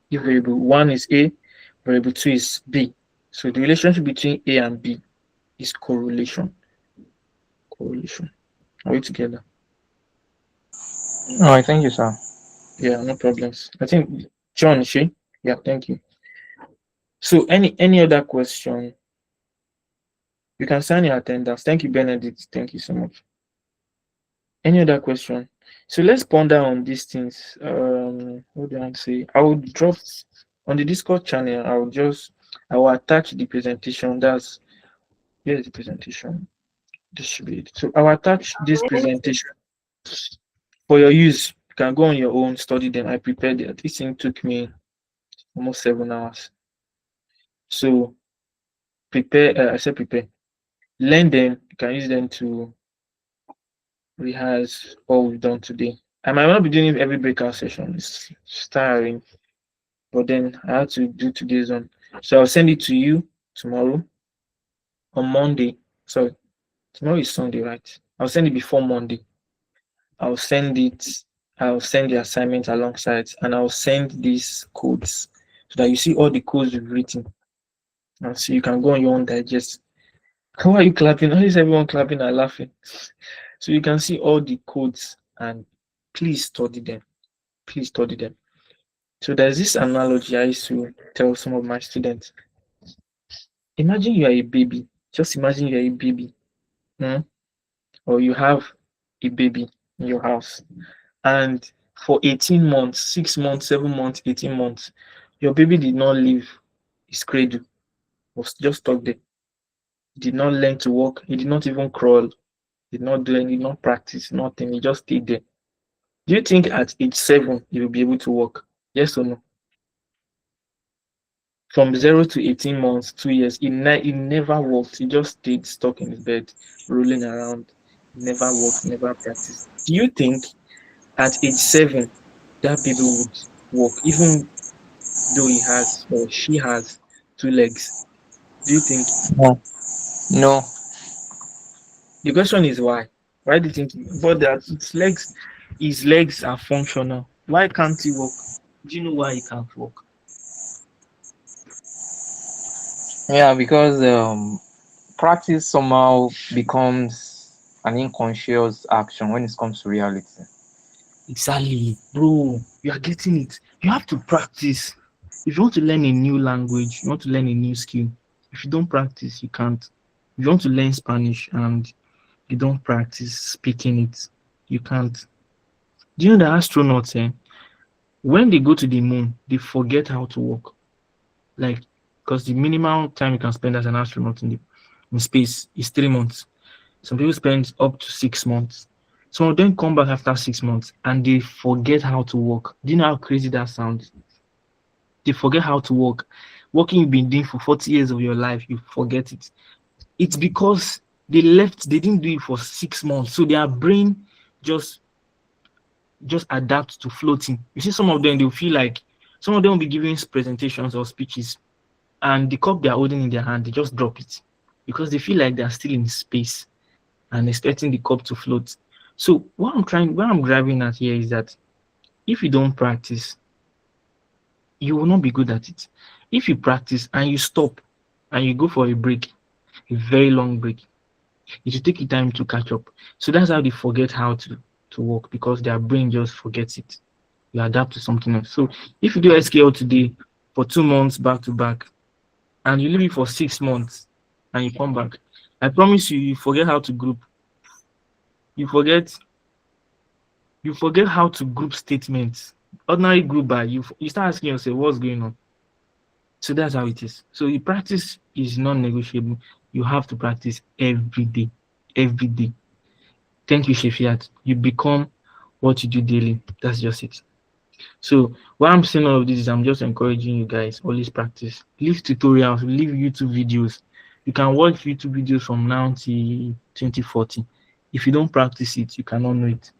If variable one is A, variable two is B. So the relationship between A and B is correlation. Correlation. Are we together? All right, thank you, sir. Yeah, no problems. I think John, she. Yeah, thank you. So any other question? You can sign your attendance. Thank you, Benedict. Thank you so much. Any other question? So let's ponder on these things. What do I say? I will drop on the Discord channel. I will attach the presentation. Here's the presentation. This should be it. So I will attach this presentation for your use. You can go on your own, study them. I prepared it. This thing took me almost 7 hours. So prepare. I said prepare. Learn them. You can use them to rehearse all we've done today. I might not be doing every breakout session. It's tiring, but then I had to do today's one. So I'll send it to you tomorrow on Monday. Sorry, tomorrow is Sunday, right? I'll send it before Monday. I'll send it. I'll send the assignment alongside, and I'll send these codes so that you see all the codes we've written, and so you can go on your own digest. Why are you clapping? Why is everyone clapping and laughing? So you can see all the codes and please study them. Please study them. So there's this analogy I used to tell some of my students. Imagine you are a baby. Just imagine you're a baby. Or you have a baby in your house. And for 18 months, 6 months, 7 months, 18 months, your baby did not leave his cradle. Was just stuck there. He did not learn to walk. He did not even crawl. Did not do any, not practice, nothing. He just stayed there. Do you think at age 7 he will be able to walk? Yes or no? From 0 to 18 months, 2 years, he never walked. He just stayed stuck in his bed, rolling around. Never walked, never practiced. Do you think at age 7 that baby would walk, even though he has or she has 2 legs? Do you think? No. No. The question is why? Why do you think? But that his legs are functional. Why can't he walk? Do you know why he can't walk? Yeah, because practice somehow becomes an unconscious action when it comes to reality. Exactly, bro. You are getting it. You have to practice. If you want to learn a new language, you want to learn a new skill. If you don't practice, you can't. If you want to learn Spanish and you don't practice speaking it, you can't. Do you know the astronauts, when they go to the moon, they forget how to walk. Like, because the minimal time you can spend as an astronaut in space is 3 months. Some people spend up to 6 months. Some of them come back after 6 months and they forget how to walk. Do you know how crazy that sounds? They forget how to walk. Walking you've been doing for 40 years of your life, you forget it. It's because they didn't do it for 6 months. So their brain just adapt to floating. You see, some of them they'll feel like some of them will be giving presentations or speeches, and the cup they are holding in their hand, they just drop it because they feel like they are still in space and expecting the cup to float. So what I'm driving at here is that if you don't practice, you will not be good at it. If you practice and you stop and you go for a break, a very long break, it will take you time to catch up. So that's how they forget how to work because their brain just forgets it. You adapt to something else. So if you do SQL today for 2 months back to back and you leave it for 6 months and you come back, I promise you, you forget how to group. You forget how to group statements. Ordinary group by you start asking yourself what's going on. So that's how it is. So the practice is non-negotiable. You have to practice every day. Every day. Thank you, Shefiat. You become what you do daily. That's just it. So why I'm saying all of this is I'm just encouraging you guys, always practice. Leave tutorials, leave YouTube videos. You can watch YouTube videos from now to 2040. If you don't practice it, you cannot know it.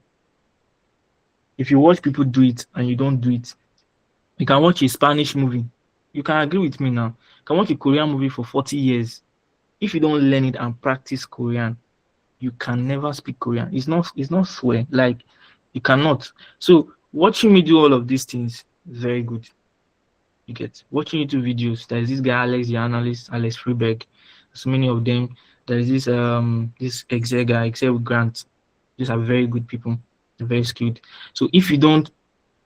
If you watch people do it and you don't do it, you can watch a Spanish movie You can agree with me now. You can watch a Korean movie for 40 years. If you don't learn it and practice Korean, you can never speak Korean. It's not swear. Like you cannot. So watching me do all of these things is very good. You get watching YouTube videos. There's this guy Alex, the analyst, Alex Freeberg. So many of them. There's this Excel guy, Excel with Grant. These are very good people. They're very skilled. So if you don't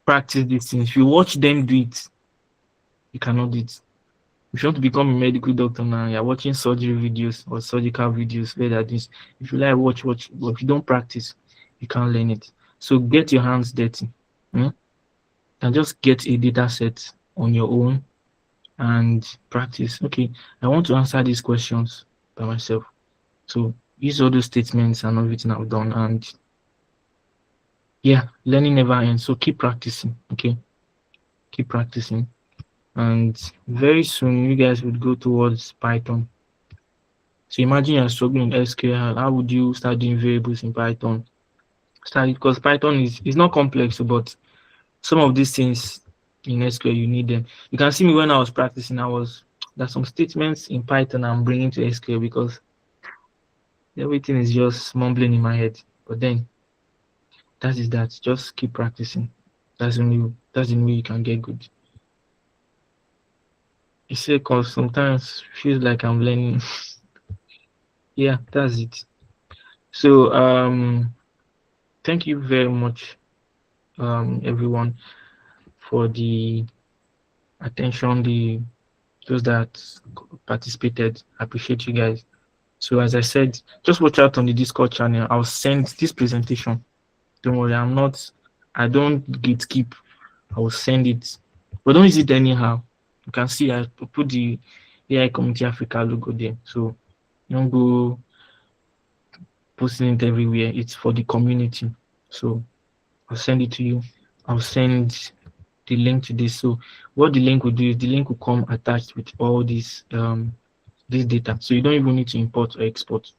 practice these things, if you watch them do it, you cannot do it. If you want to become a medical doctor now, you're watching surgery videos or surgical videos where that is. If you like watch, but if you don't practice, you can't learn it. So get your hands dirty. Hmm? And just get a data set on your own and practice. Okay, I want to answer these questions by myself. So use all those statements and everything I've done. And yeah, learning never ends. So keep practicing. Okay, keep practicing. And very soon you guys would go towards Python. So imagine you're struggling with SQL. How would you start doing variables in Python? Start because Python is not complex, but some of these things in SQL you need them. You can see me when I was practicing. There's some statements in Python I'm bringing to SQL because everything is just mumbling in my head. But then that is that. Just keep practicing. That's the only way you can get good. You say cause sometimes feels like I'm learning. Yeah, that's it. So thank you very much everyone for the attention, the those that participated. I appreciate you guys. So as I said, just watch out on the Discord channel. I'll send this presentation. Don't worry, I don't gatekeep. I will send it. But don't use it anyhow. You can see I put the AI Community Africa logo there. So don't go posting it everywhere. It's for the community. So I'll send it to you. I'll send the link to this. So what the link will do is the link will come attached with all this data. So you don't even need to import or export.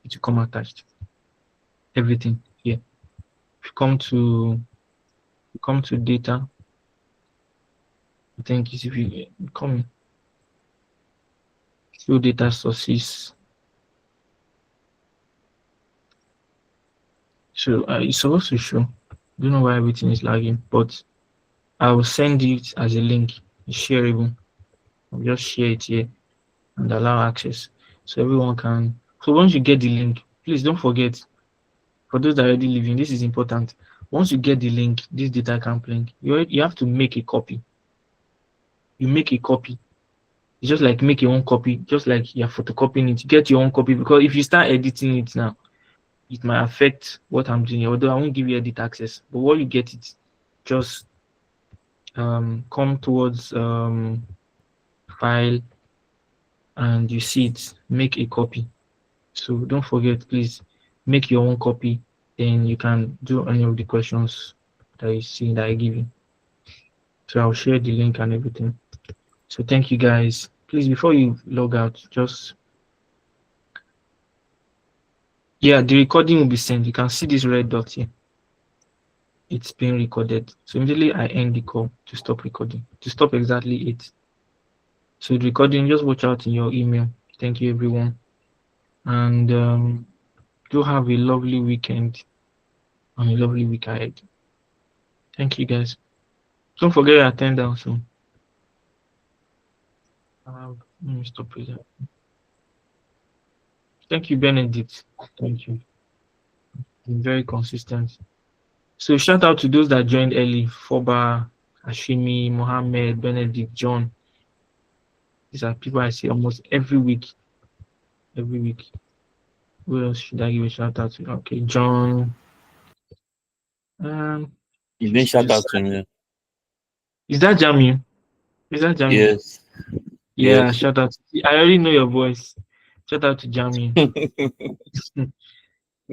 It will come attached. Everything here. If you come to data, I think if you come show data sources. So it's supposed to show. Don't know why everything is lagging, but I will send it as a link. It's shareable. I'll just share it here and allow access so everyone can. So once you get the link, please don't forget. For those that are already leaving, this is important. Once you get the link, this data camp link, you have to make a copy. You make a copy. It's just like make your own copy, just like you're photocopying it. Get your own copy because if you start editing it now, it might affect what I'm doing. Although I won't give you edit access, but what you get it, just come towards file and you see it. Make a copy. So don't forget, please make your own copy. Then you can do any of the questions that you see that I give you. So I'll share the link and everything. So thank you guys. Please, before you log out, just yeah, the recording will be sent. You can see this red dot here. It's being recorded. So immediately I end the call to stop recording. To stop exactly it. So the recording, just watch out in your email. Thank you everyone. And do have a lovely weekend and a lovely week ahead. Thank you guys. Don't forget your attendance. So let me stop it. Thank you, Benedict. Thank you. Been very consistent. So shout out to those that joined early. Foba, Ashimi, Mohammed, Benedict, John. These are people I see almost every week. Every week. Who else should I give a shout out to? Okay, John. You didn't shout out to me. Is that Jamie? Is that Jamie? Yes. Yeah, Yes. shout out. I already know your voice. Shout out to Jamie.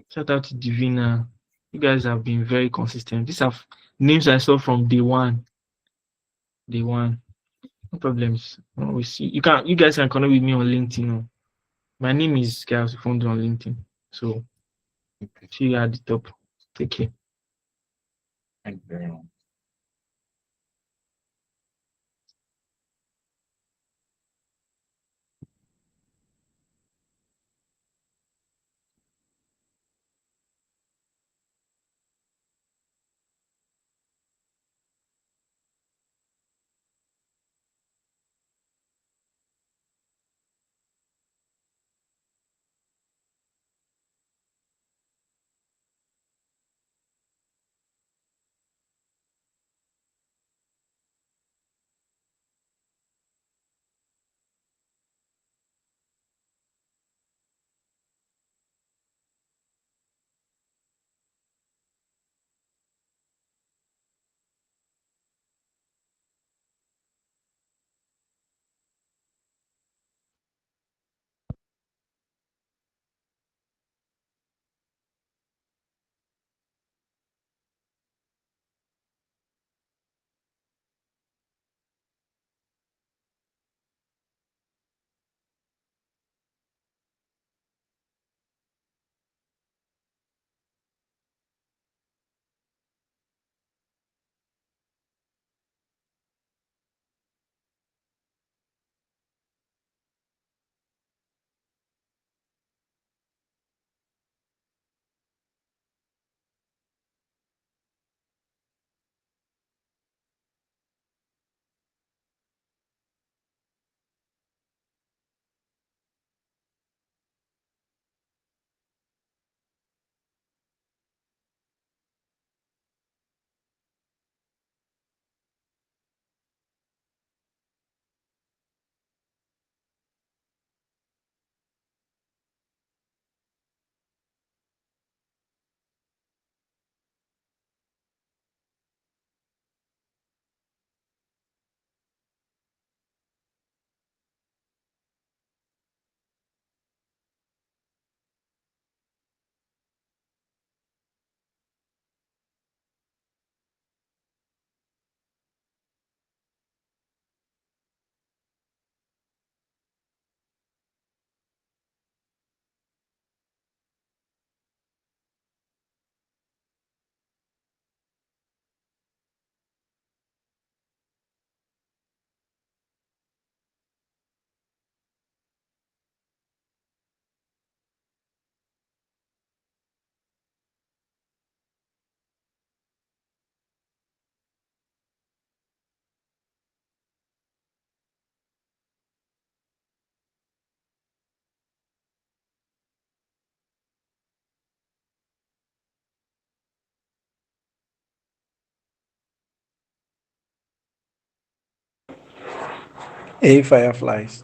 Shout out to Divina. You guys have been very consistent. These are names I saw from day one. Day one. No problems. We see. You guys can connect with me on LinkedIn. Oh. My name is Gaius Ufondu on LinkedIn. So see you at the top. Take care. Thank you very much. A. Fireflies.